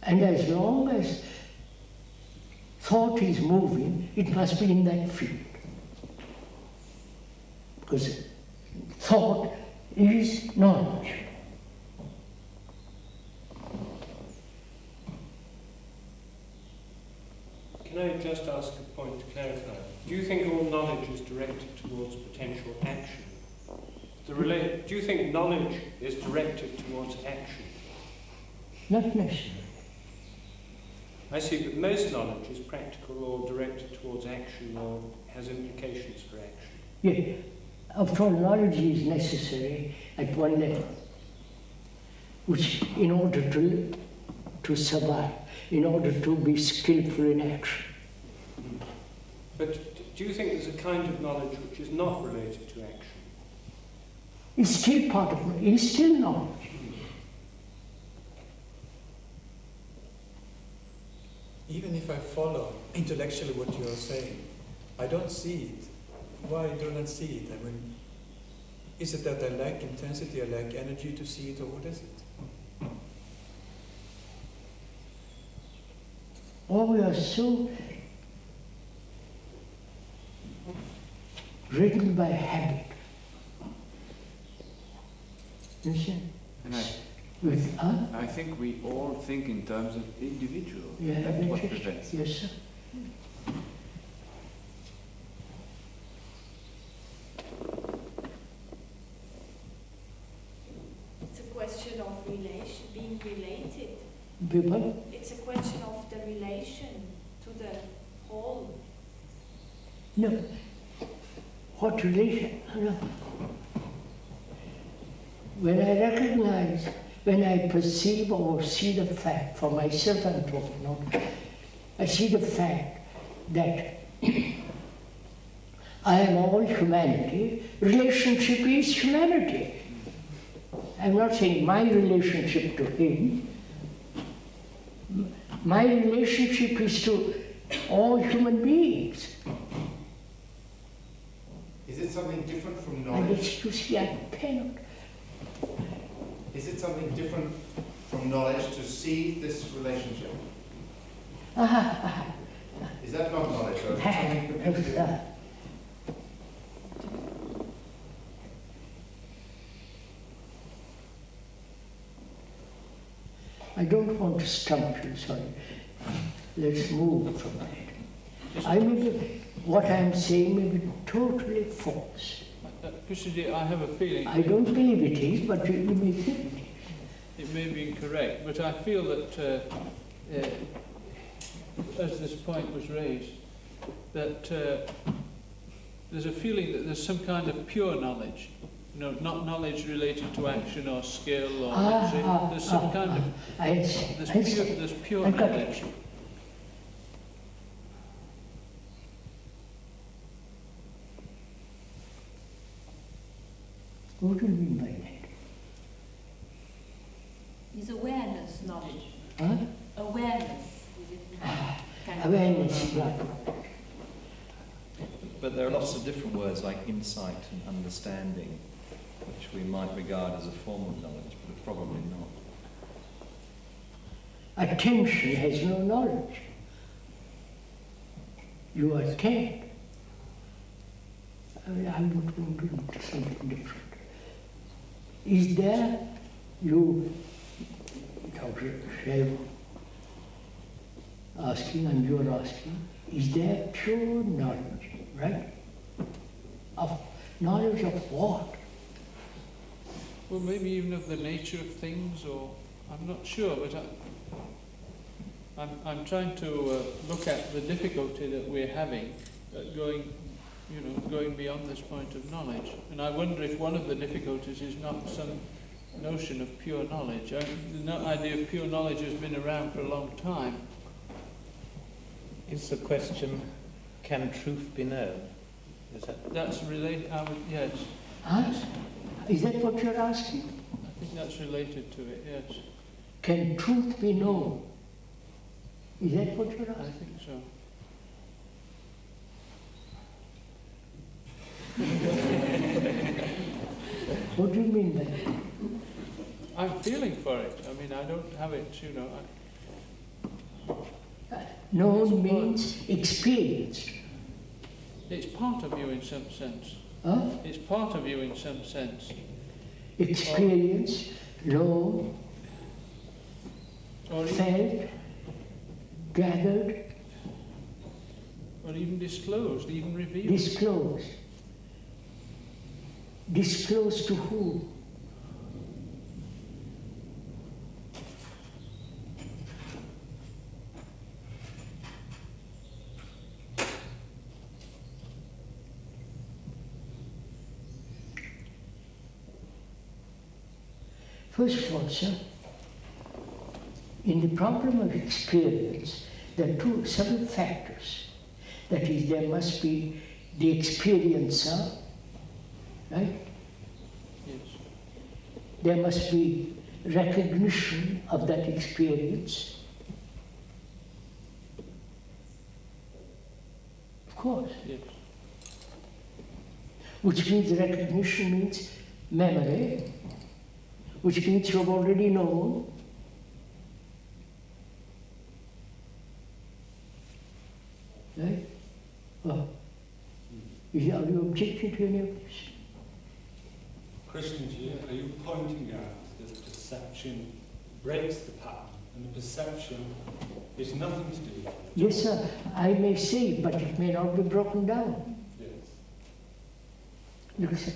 And as long as thought is moving, it must be in that field. Because thought is knowledge. Can I just ask a point to clarify? Do you think all knowledge is directed towards potential action? Do you think knowledge is directed towards action? Not necessarily. I see, but most knowledge is practical or directed towards action or has implications for action. Yeah. After all, knowledge is necessary at one level, which in order to survive, in order to be skillful in action. But do you think there's a kind of knowledge which is not related to action? It's still part of it. It's still knowledge. Even if I follow intellectually what you are saying, I don't see it. Why don't I see it? I mean, is it that I lack intensity, I lack energy to see it, or what is it? Or we are so ridden by habit. You see? And I think we all think in terms of individual. Yeah, that's what prevents. Yes, sir. It's a question of being related. People? It's a question of the relation to the whole. No. What relation? No. When I recognize, when I perceive or see the fact, for myself I'm talking, not, I see the fact that I am all humanity, relationship is humanity. I'm not saying my relationship to him. My relationship is to all human beings. Is it something different from And knowledge? it's to see I cannot. Is it something different from knowledge to see this relationship? Is that not knowledge, or is it something completely different? I don't want to stump you, sorry. Let's move from that. What I'm saying may be totally false. Krishnaji, I have a feeling... I don't believe it is, but you may think it is. It may be incorrect, but I feel that, as this point was raised, that there's a feeling that there's some kind of pure knowledge, you know, not knowledge related to action or skill or there's some kind of... There's pure knowledge. What do you mean by that? Is awareness knowledge? Huh? Awareness. Is it kind of Awareness, yeah. But there are lots of different words like insight and understanding, which we might regard as a form of knowledge, but probably not. Attention has no knowledge. You attend. I would want to do something different. Is there you, Dr. Shiv, asking, and you're asking, is there pure knowledge, right? Of knowledge of what? Well, maybe even of the nature of things, or I'm not sure, but I'm trying to look at the difficulty that we're having going beyond this point of knowledge. And I wonder if one of the difficulties is not some notion of pure knowledge. The idea of pure knowledge has been around for a long time. Is the question, can truth be known? That's related, yes. Huh? Is that what you're asking? I think that's related to it, yes. Can truth be known? Is that what you're asking? I think so. What do you mean by that? I'm feeling for it. I mean, I don't have it, Known means experienced. It's part of you in some sense. Huh? It's part of you in some sense. Experience, known, felt, gathered. Or even disclosed, even revealed. Disclosed. Disclosed to who? First of all, sir, in the problem of experience, there are several factors. That is, there must be the experiencer, right? Yes. There must be recognition of that experience. Of course. Yes. Which means recognition means memory, which means you have already known. Right? Well, are you objecting to any of this? Christian, are you pointing out that perception breaks the pattern and the perception is nothing to do with it? Yes, sir, I may say, but it may not be broken down. Yes. Look, sir,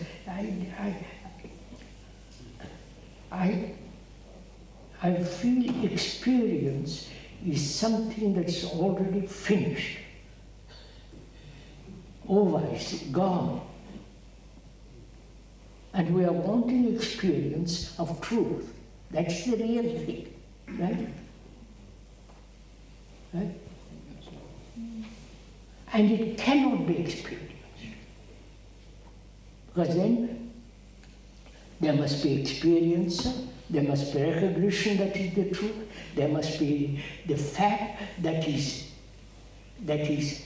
I feel experience is something that's already finished. Over, it's gone. And we are wanting experience of truth. That's the real thing, right? Right? And it cannot be experienced. Because then there must be experience, there must be recognition that is the truth, there must be the fact that is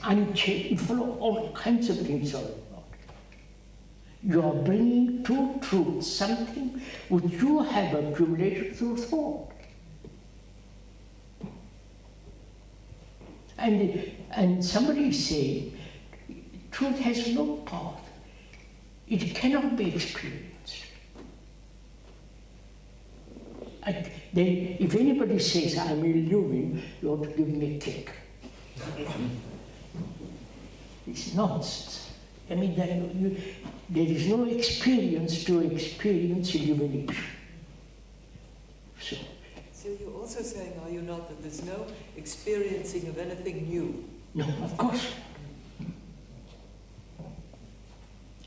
unchanged. You follow all kinds of things all about. You are bringing to truth something which you have accumulated through thought. And somebody is saying, truth has no path. It cannot be experienced. If anybody says, I'm illuming, you ought to give me a kick. It's nonsense. I mean, there is no experience to experience illumination. So you're also saying, are you not, that there's no experiencing of anything new? No, of course.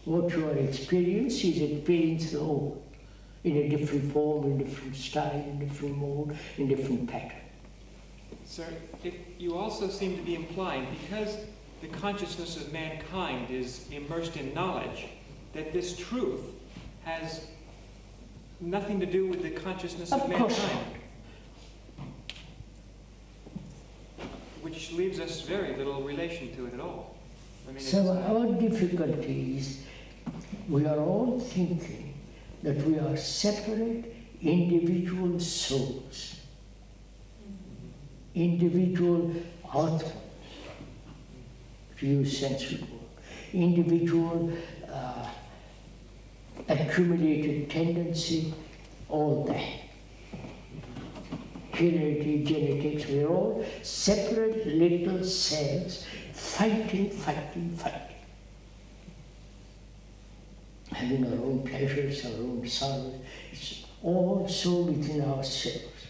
What you are experiencing is experience the whole, in a different form, in different style, in different mode, in different pattern. Sir, you also seem to be implying, because the consciousness of mankind is immersed in knowledge, that this truth has nothing to do with the consciousness of mankind. Which leaves us very little relation to it at all. I mean, so our difficulty is, we are all thinking that we are separate individual souls, individual atmas, to use sensible word, individual accumulated tendency all that. Heredity, genetics, we're all separate little cells fighting. Having our own pleasures, our own sorrows. It's all so within ourselves.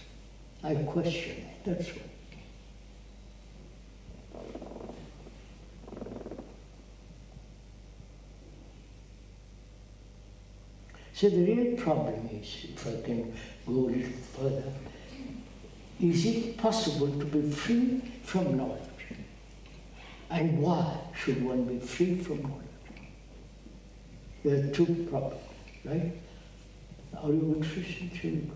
I question it, that's all. So the real problem is, if I can go a little further, is it possible to be free from knowledge? And why should one be free from knowledge? There are two problems, right? Are you interested to?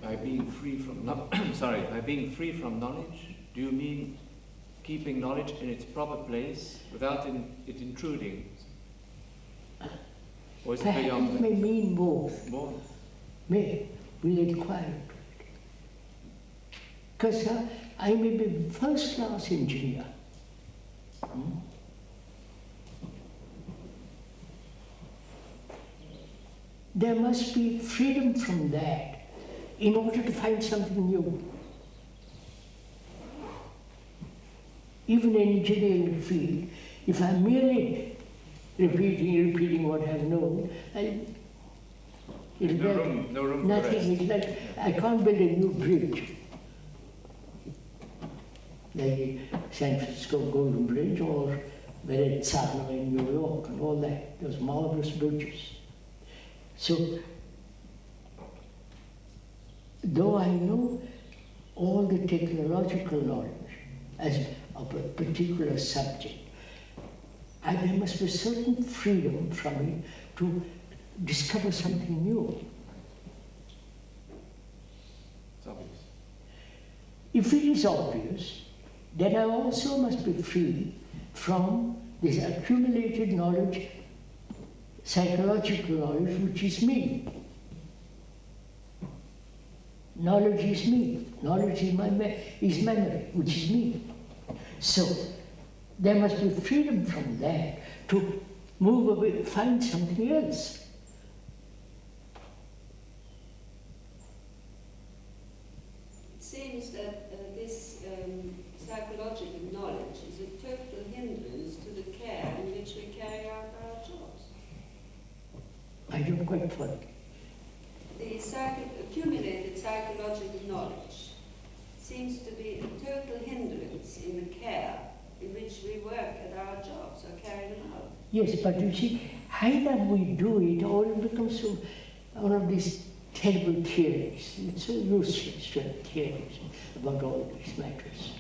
By being free from by being free from knowledge, do you mean keeping knowledge in its proper place without it intruding? Or is it Perhaps beyond it that? may mean both. Both. May will inquire into it. Because I may be a first-class engineer. There must be freedom from that in order to find something new. Even in engineering field, if I'm merely repeating what I've known, No room for nothing. rest. It's like I can't build a new bridge, like the San Francisco Golden Bridge or Verrazzano in New York and all that. Those marvelous bridges. So, though I know all the technological knowledge as of a particular subject, there must be certain freedom from it to discover something new. It's obvious. If it is obvious, then I also must be free from this accumulated knowledge, psychological knowledge, which is me. Knowledge is me. Knowledge is memory, which is me. So, there must be freedom from that to move away, find something else. It seems that this psychological knowledge is a total hindrance to the care in which we carry out our jobs. I don't quite follow. The accumulated psychological knowledge seems to be a total hindrance in the care in which we work at our jobs or carry them out. Yes, but you see, either we do it or it becomes one of these terrible theories. It's so useless to have theories about all these matters.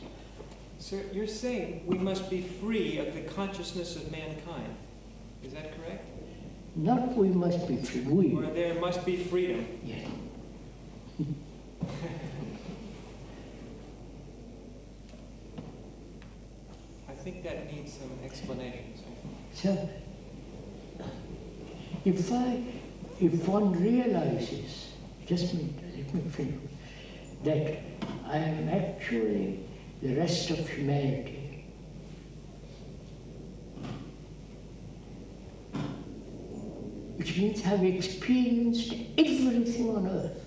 Sir, you're saying we must be free of the consciousness of mankind. Is that correct? Not we must be free, we. Or there must be freedom. Yes. I think that needs some explanation. So, if one realizes, let me finish, that I am actually the rest of humanity, which means I've experienced everything on earth.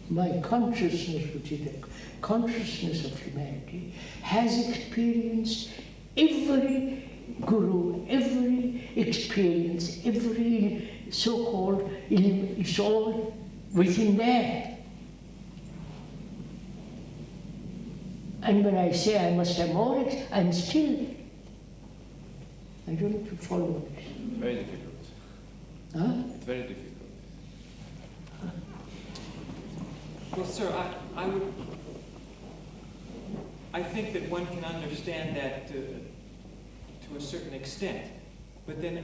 My consciousness, which is the consciousness of humanity, has experienced every guru, every experience, every so-called, it's all within there. And when I say I must have more, I'm still, I don't know if you follow this. It's very difficult. Huh? It's very difficult. Well, sir, I think that one can understand that to a certain extent, but then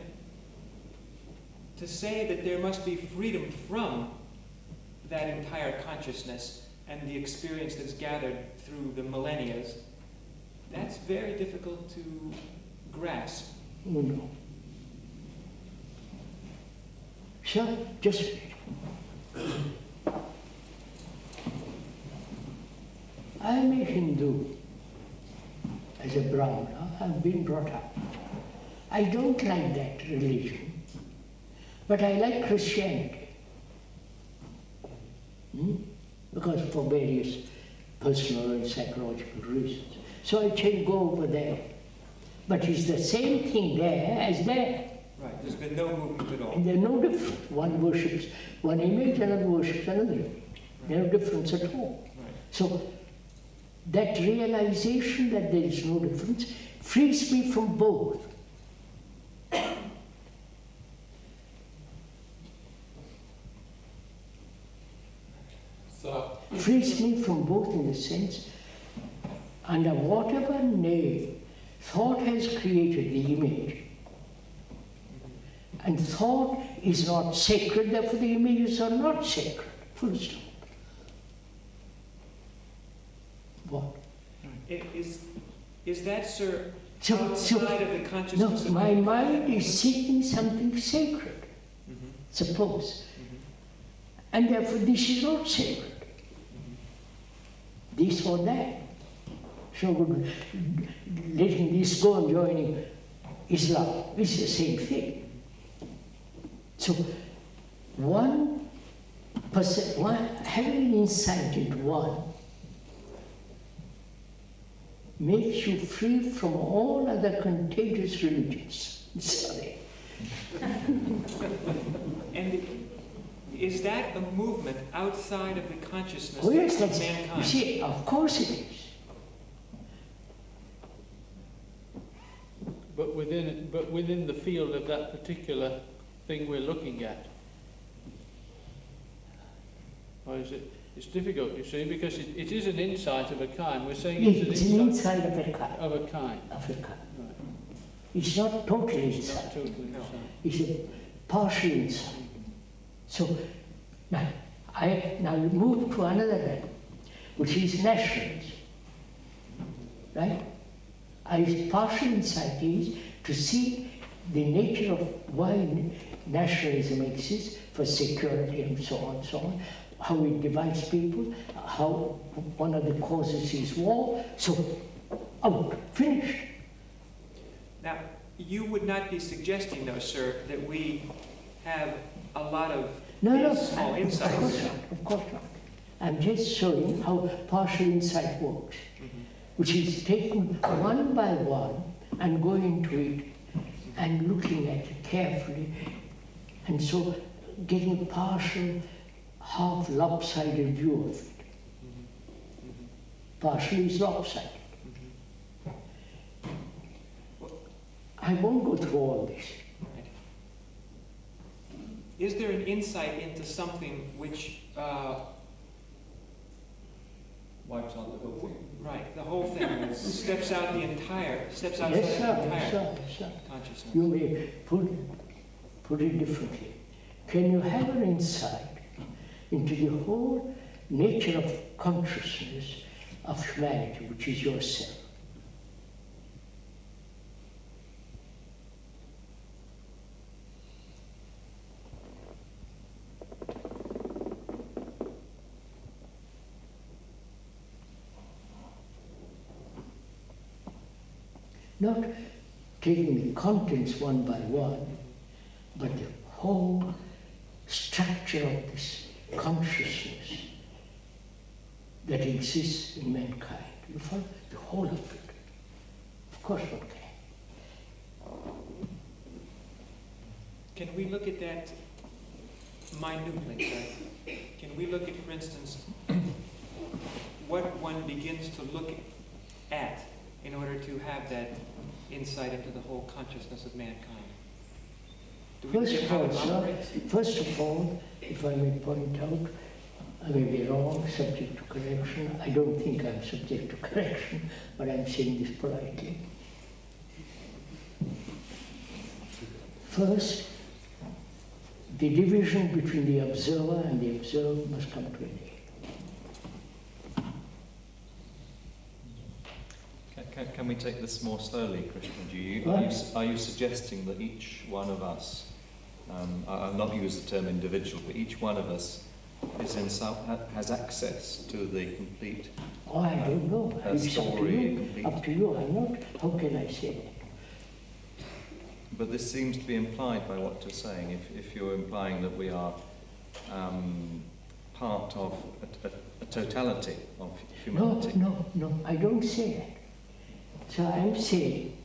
to say that there must be freedom from that entire consciousness and the experience that's gathered through the millennia, that's very difficult to grasp. Oh, no. So, just I'm a Hindu as a Brahmana. I've been brought up. I don't like that religion, but I like Christianity. Because for various personal and psychological reasons. So I can go over there. But it's the same thing there as there. Right, there's been no movement at all. And there's no difference. One worships one image, another worships another image. There's no difference at all. Right. So that realization that there is no difference frees me from both. So, Frees me from both in the sense, under whatever name thought has created the image, and thought is not sacred, therefore the images are not sacred. Full stop. What? Is that, sir, So, outside of the consciousness of my mankind? mind is seeking something sacred, suppose. And therefore this is not sacred. This or that. So good, letting this go and joining Islam is the same thing. So one person, having an insight into one makes you free from all other contagious religions. Sorry. And is that a movement outside of the consciousness Oh yes, of that's, mankind? you see, of course it is. But within the field of that particular thing we're looking at. Or is it? It's difficult, you see, because it is an insight of a kind. We're saying It's an insight of a kind. Of a kind. Of a kind. Right. It's not totally It's insight. not totally insight. It's a partial insight. So now I move to another level, which is nationalism. Right? Partial insight is to see the nature of why nationalism exists for security and so on, how it divides people, how one of the causes is war. So, out, finished. Now, you would not be suggesting, though, sir, that we have a lot of small insights. Of course not. I'm just showing how partial insight works, which is taking one by one and going into it and looking at it carefully, and so getting a partial, half lopsided view of it. Partially is lopsided. I won't go through all this. Is there an insight into something which wipes out the whole thing? Right, the whole thing steps outside the entire consciousness. You may put it differently. Can you have an insight into the whole nature of consciousness of humanity, which is yourself? Not taking the contents one by one, but the whole structure of this consciousness that exists in mankind. You follow? The whole of it. Of course one can. Can we look at that minutely, sir? Can we look at, for instance, what one begins to look at in order to have that insight into the whole consciousness of mankind? First of all, if I may point out, I may be wrong, subject to correction. I don't think I'm subject to correction, but I'm saying this politely. First, the division between the observer and the observed must come to an end. Can we take this more slowly, Krishnaji? Are you suggesting that each one of us, I'll not use the term individual, but each one of us is has access to the complete I don't know. It's story? up to you. I'm not. How can I say that? But this seems to be implied by what you're saying. If you're implying that we are part of a totality of humanity. No, I don't say that. So I'm saying,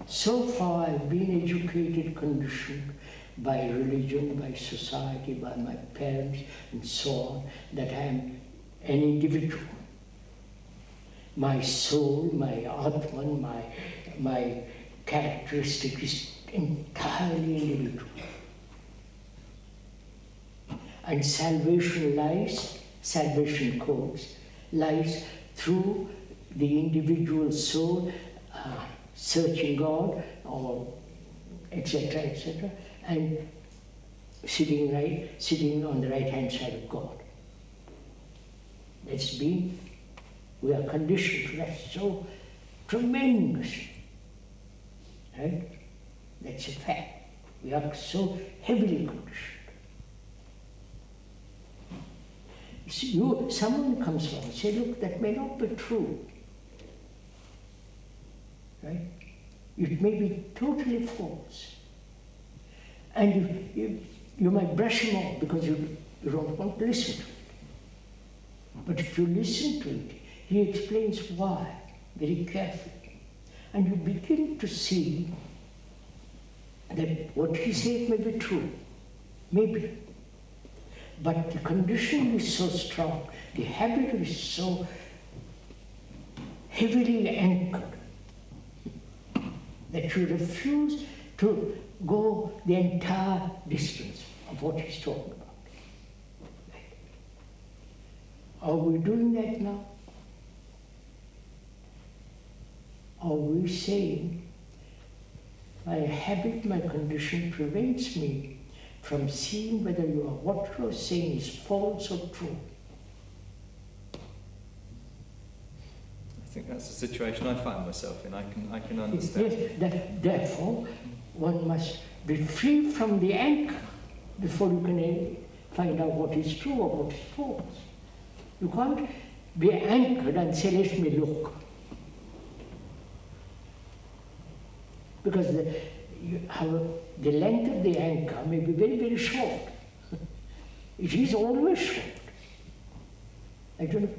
so far I've been educated, conditioned by religion, by society, by my parents, and so on, that I am an individual. My soul, my Atman, my characteristic is entirely individual. And salvation lies through the individual soul searching God, or etc., and sitting on the right-hand side of God. We are conditioned to that so tremendously. Right? That's a fact. We are so heavily conditioned. Someone comes along and says, look, that may not be true. Right? It may be totally false. And you might brush him off because you don't want to listen to it. But if you listen to it, he explains why very carefully. And you begin to see that what he said may be true. Maybe. But the condition is so strong, the habit is so heavily anchored, that you refuse to go the entire distance of what he's talking about. Are we doing that now? Are we saying, my habit, my condition prevents me from seeing whether what you are saying is false or true? I think that's the situation I find myself in. I can understand. Yes, therefore, one must be free from the anchor before you can find out what is true or what is false. You can't be anchored and say, let me look. Because the length of the anchor may be very, very short. It is always short. I don't know.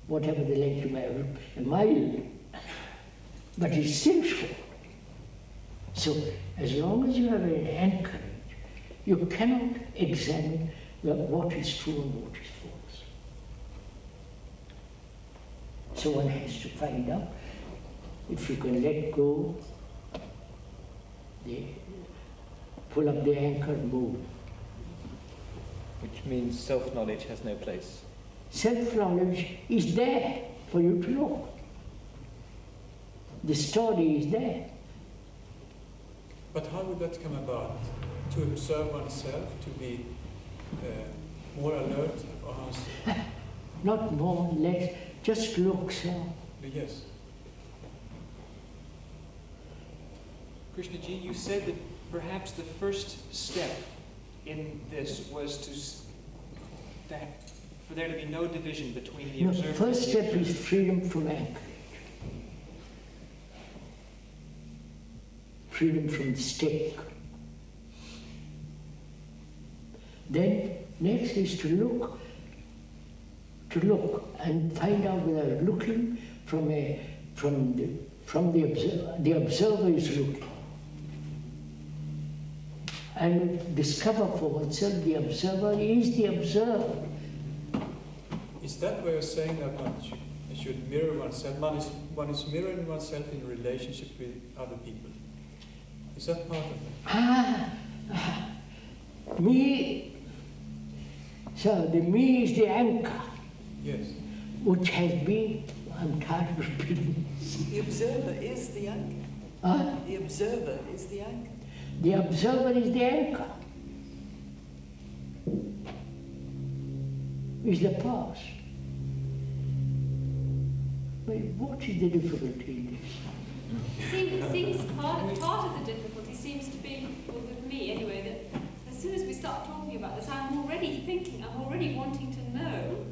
Whatever the length you may have, a mile, but it's still short. So as long as you have an anchorage, you cannot examine what is true and what is false. So one has to find out if you can let go, pull up the anchor and move. Which means self-knowledge has no place. Self-knowledge is there for you to look. The story is there. But how would that come about? To observe oneself, to be more alert? Or Not more, less, just look, sir. Yes. Krishnaji, you said that perhaps the first step in this was for there to be no division between the observer. The first step is freedom from anchorage. Freedom from the stake. Then next is to look and find out whether looking the observer is looking. And discover for oneself the observer is the observer. Is that why you're saying that one should mirror oneself? One is mirroring oneself in relationship with other people. Is that part of it? Me. So the me is the anchor. Yes. Which has been, I'm tired of repeating. The observer is the anchor. The observer is the anchor. The observer is the anchor. Is the past. But what is the difficulty in this? Seems part of the difficulty seems to be, well, with me anyway, that as soon as we start talking about this, I'm already thinking, I'm already wanting to know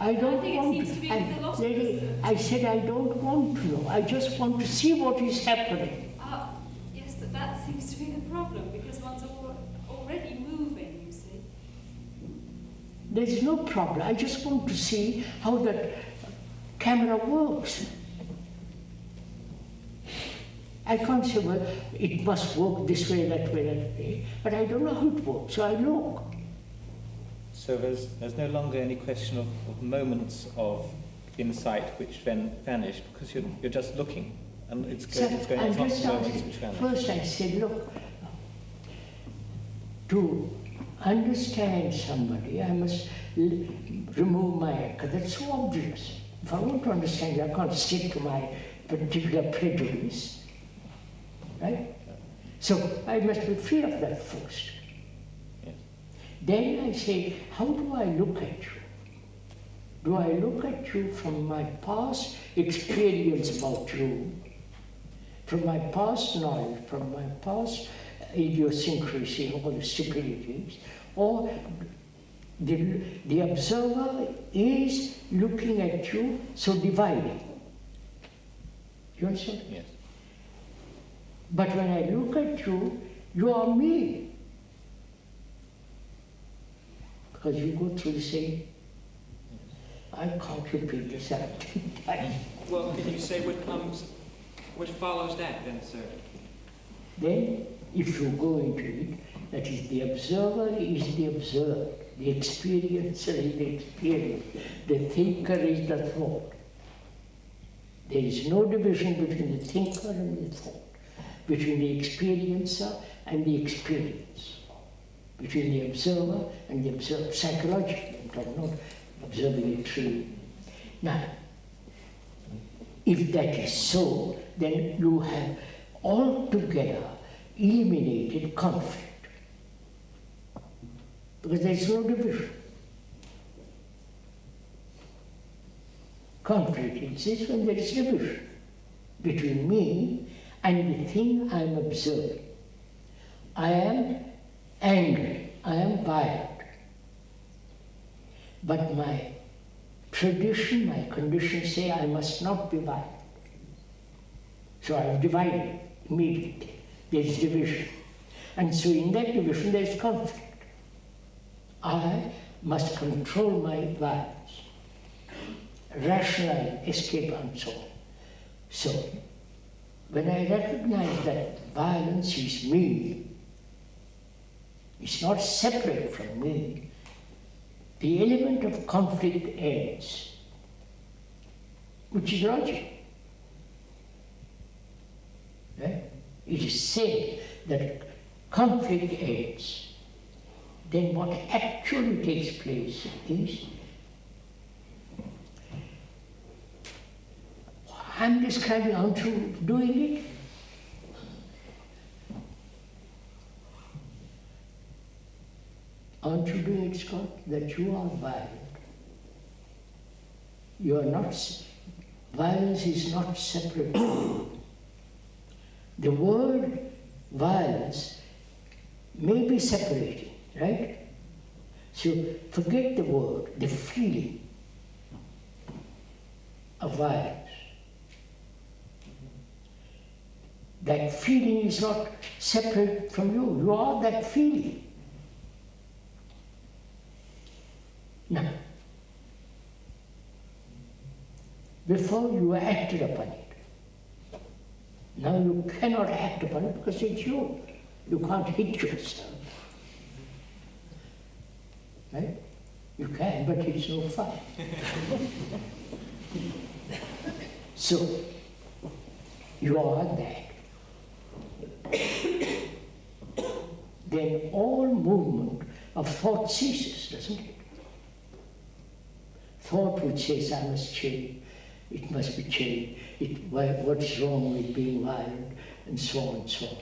I don't think it want seems to be with a lot of lady, us. I said I don't want to know. I just want to see what is happening. Yes, but that seems to be the problem, because one's already moving, you see. There's no problem. I just want to see how that camera works. I can't say, well, it must work this way, that way, but I don't know how it works, so I look. So there's no longer any question of moments of insight which then vanish, because you're just looking, and it's going to moments which vanish. First I said, look, to understand somebody, I must remove my anchor. That's so obvious. If I want to understand you, I can't stick to my particular prejudice. Right? So I must be free of that first. Yes. Then I say, how do I look at you? Do I look at you from my past experience about you, from my past knowledge, from my past idiosyncrasy, all the stupidities, or the observer is looking at you, so dividing? You understand? Yes. But when I look at you, you are me. Because you go through the same. I can't repeat this time. Well, can you say what follows that then, sir? Then, if you go into it, that is, the observer is the observed, the experiencer is the experience, the thinker is the thought. There is no division between the thinker and the thought, between the experiencer and the experience, between the observer and the observed, psychologically, I'm talking, not observing a tree. Now, if that is so, then you have altogether eliminated conflict, because there is no division. Conflict exists when there is division between me and the thing I am observing. I am angry, I am violent. But my tradition, my conditions say I must not be violent. So I have divided immediately. There is division. And so in that division there is conflict. I must control my violence, rationalize, escape, and so on. So, when I recognize that violence is me, it's not separate from me, the element of conflict ends, which is logic. Right? It is said that conflict ends. Then what actually takes place is, I'm describing, aren't you doing it? Aren't you doing it, Scott? That you are violent. You are not, violence is not separate. The word violence may be separating, right? So forget the word, the feeling of violence. That feeling is not separate from you. You are that feeling. Now, before you acted upon it, now you cannot act upon it because it's you. You can't hit yourself. Right? You can, but it's no fun. So, you are that. Then all movement of thought ceases, doesn't it? Thought which says, I must change, it must be changed, what's wrong with being violent, and so on and so on.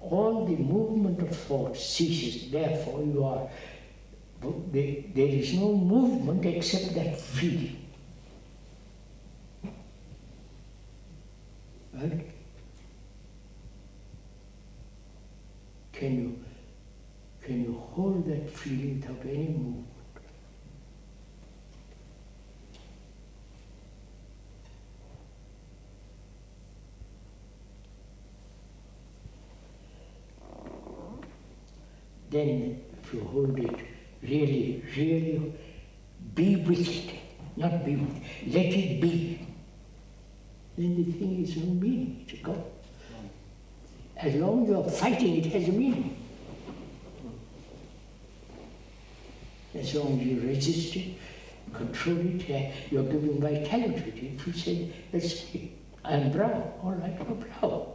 All the movement of thought ceases, therefore you are, there is no movement except that feeling. Right? Can you hold that feeling without any movement? then if you hold it, really, really be with it, not be with it, let it be, then the thing has no meaning, it's gone. As long as you're fighting, it has a meaning. As long as you resist it, control it, you're giving vitality to it. If you say, let's say, I'm brown, all right, you're brown.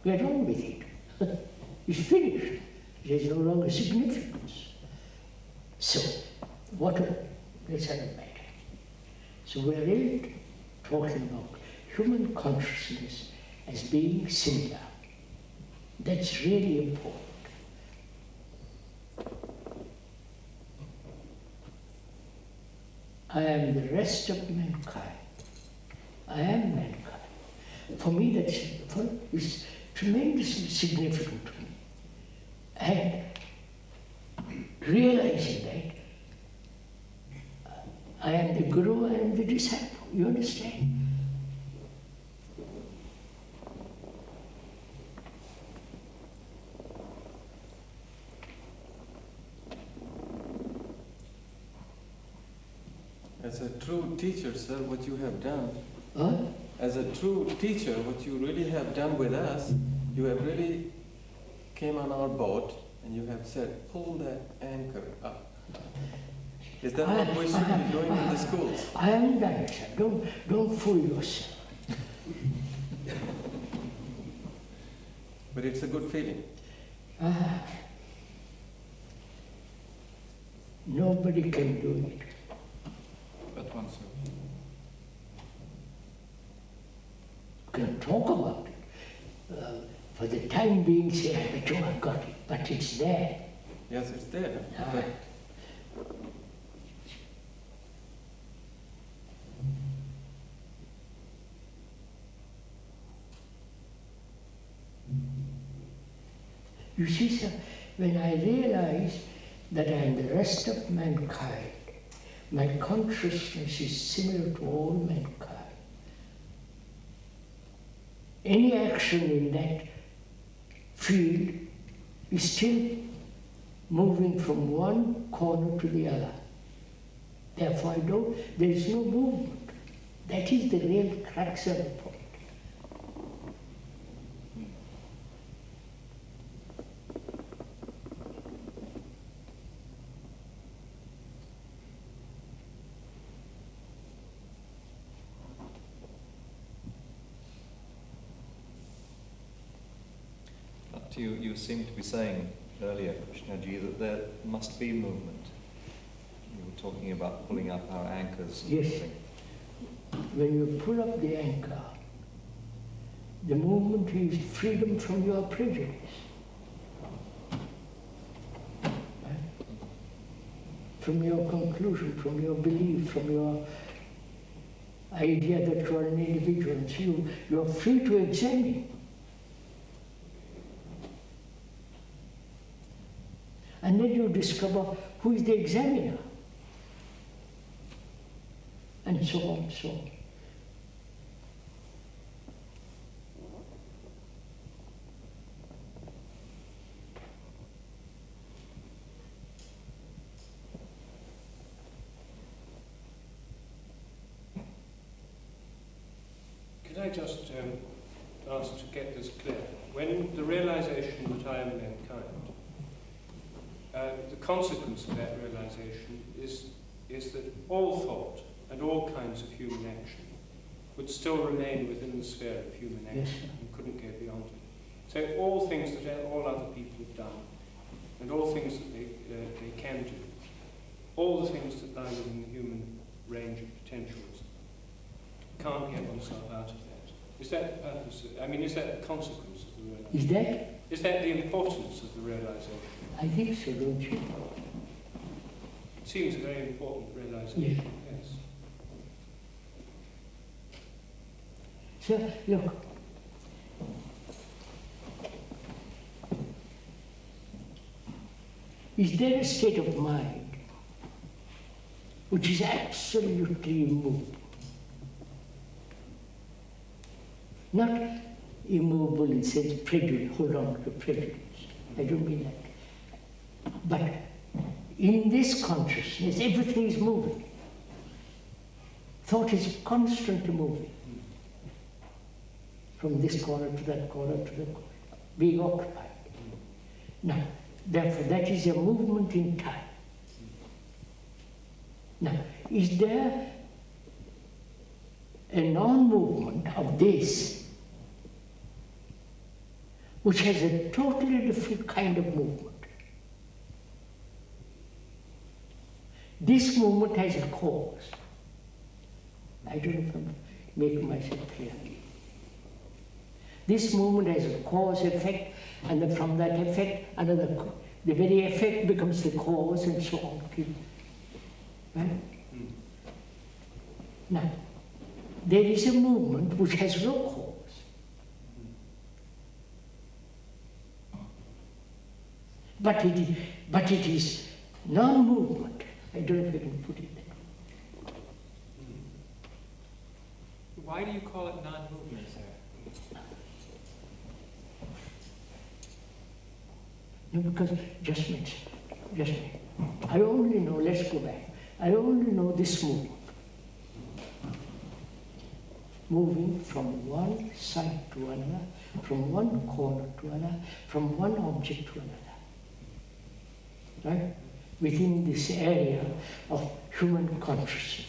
Get on with it. It's finished. It has no longer significance. So, let's have a matter. So we're really talking about human consciousness as being singular. That's really important. I am the rest of mankind. I am mankind. For me, that is tremendously significant to me. And realizing that I am the guru, I am the disciple. You understand? As a true teacher, sir, what you have done, Huh? as a true teacher, what you really have done with us, you have really came on our boat and you have said, pull that anchor up. Is that what we should be doing in the schools? I haven't done it, sir. Don't fool yourself. But it's a good feeling. Nobody can do it. But once Can talk about it. For the time being, say, I bet you I've got it, but it's there. Yes, it's there. But you see, sir, when I realize that I am the rest of mankind, my consciousness is similar to all mankind. Any action in that field is still moving from one corner to the other. Therefore, there is no movement. That is the real crux of the point. You seem to be saying earlier, Krishnaji, that there must be movement. You were talking about pulling up our anchors. Yes. When you pull up the anchor, the movement is freedom from your prejudice. Right? From your conclusion, from your belief, from your idea that you are an individual. And so you are free to examine. And then you discover who is the examiner. And so on and so on. Can I just ask to get this clear? When the realization that I am mankind, the consequence of that realization is that all thought and all kinds of human action would still remain within the sphere of human action and couldn't go beyond it. So all things that all other people have done and all things that they can do, all the things that lie within the human range of potentials, can't get oneself out of that. Is that the purpose? Is that the consequence of the realization? Is that the importance of the realization? I think so, don't you? It seems a very important realization, yes. So, look. Is there a state of mind which is absolutely immovable? Not immovable in the sense of prejudice, hold on to prejudice. I don't mean that. But in this consciousness, everything is moving. Thought is constantly moving. From this corner to that corner to that corner, being occupied. Now, therefore, that is a movement in time. Now, is there a non-movement of this which has a totally different kind of movement? This movement has a cause. I don't know if I'm making myself clear. This movement has a cause effect, and then from that effect, the very effect becomes the cause, and so on. Right? Now, there is a movement which has no cause. But it is non-movement. I don't know if I can put it there. Why do you call it non-movement, sir? No, because just a minute. I only know, let's go back. I only know this movement. Moving from one side to another, from one corner to another, from one object to another. Right? Within this area of human consciousness.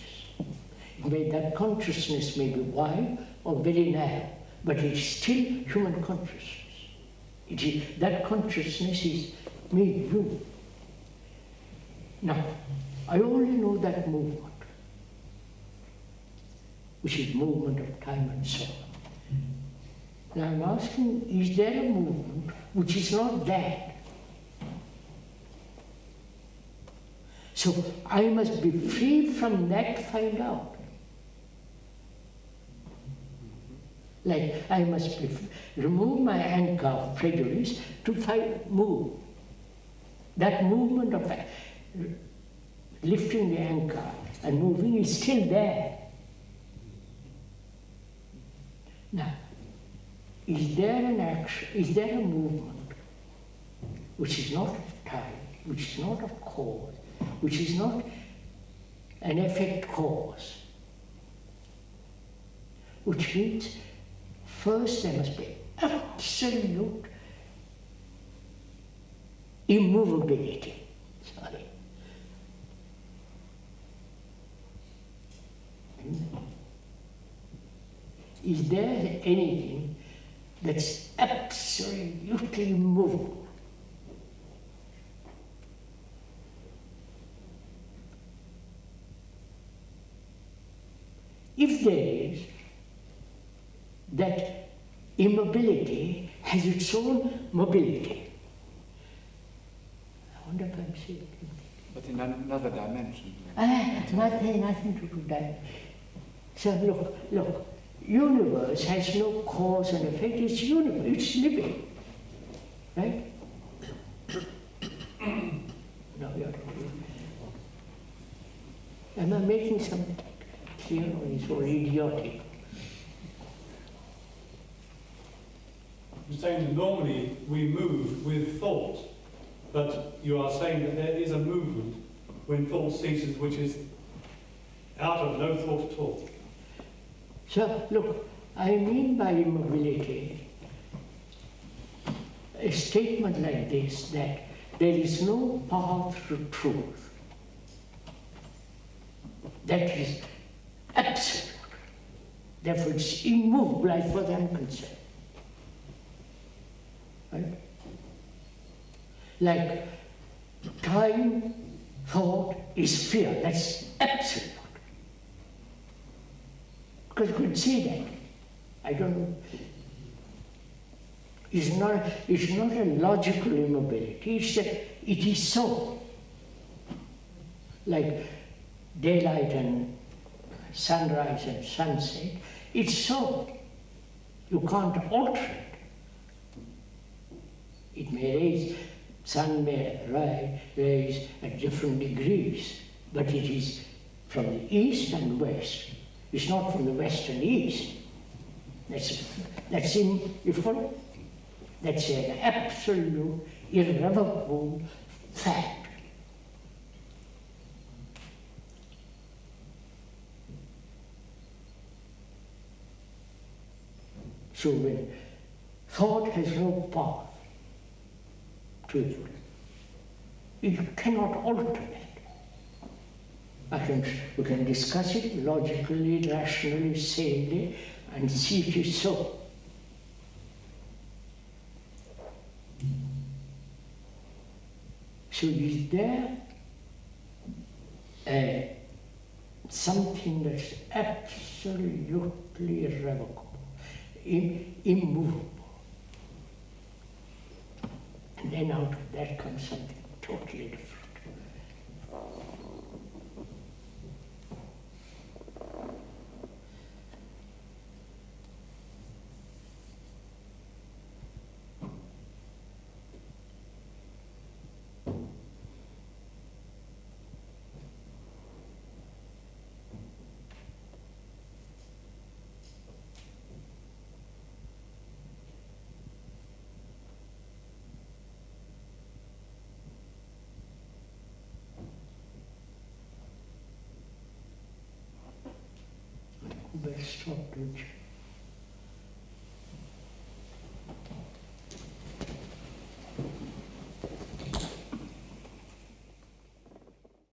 That consciousness may be wide or very narrow, but it is still human consciousness. That consciousness is me, you. Now, I only know that movement, which is movement of time and so on. Now I'm asking, is there a movement which is not that? So I must be free from that to find out. Like I must remove my anchor of prejudice to move. That movement of lifting the anchor and moving is still there. Now, is there an action, is there a movement which is not of time, which is not of cause, which is not an effect cause? Which means first there must be absolute immovability. Sorry. Is there anything that's absolutely immovable? If there is, that immobility has its own mobility. I wonder if I'm saying it. But in another dimension. Nothing to do with that. So look, universe has no cause and effect, it's universe, it's living. Right? No, you're talking. Am I making something clear or is all idiotic? You're saying that normally we move with thought, but you are saying that there is a movement when thought ceases, which is out of no thought at all. So, look, I mean by immobility a statement like this, that there is no path to truth. That is absolute. Therefore, it's immovable as far as I'm concerned. Right? Like time, thought is fear. That's absolute. Because you could see that. I don't know. It's not a logical immobility. It is so. Like daylight and sunrise and sunset. It's so. You can't alter it. It may raise, sun may rise at different degrees, but it is from the east and west. It's not from the west and east. That's an absolute irrevocable fact. So when thought has no path to it, you cannot alter it. We can discuss it logically, rationally, sanely, and see it is so. So is there something that's absolutely irrevocable, immovable? And then out of that comes something totally different. Best stop, don't you?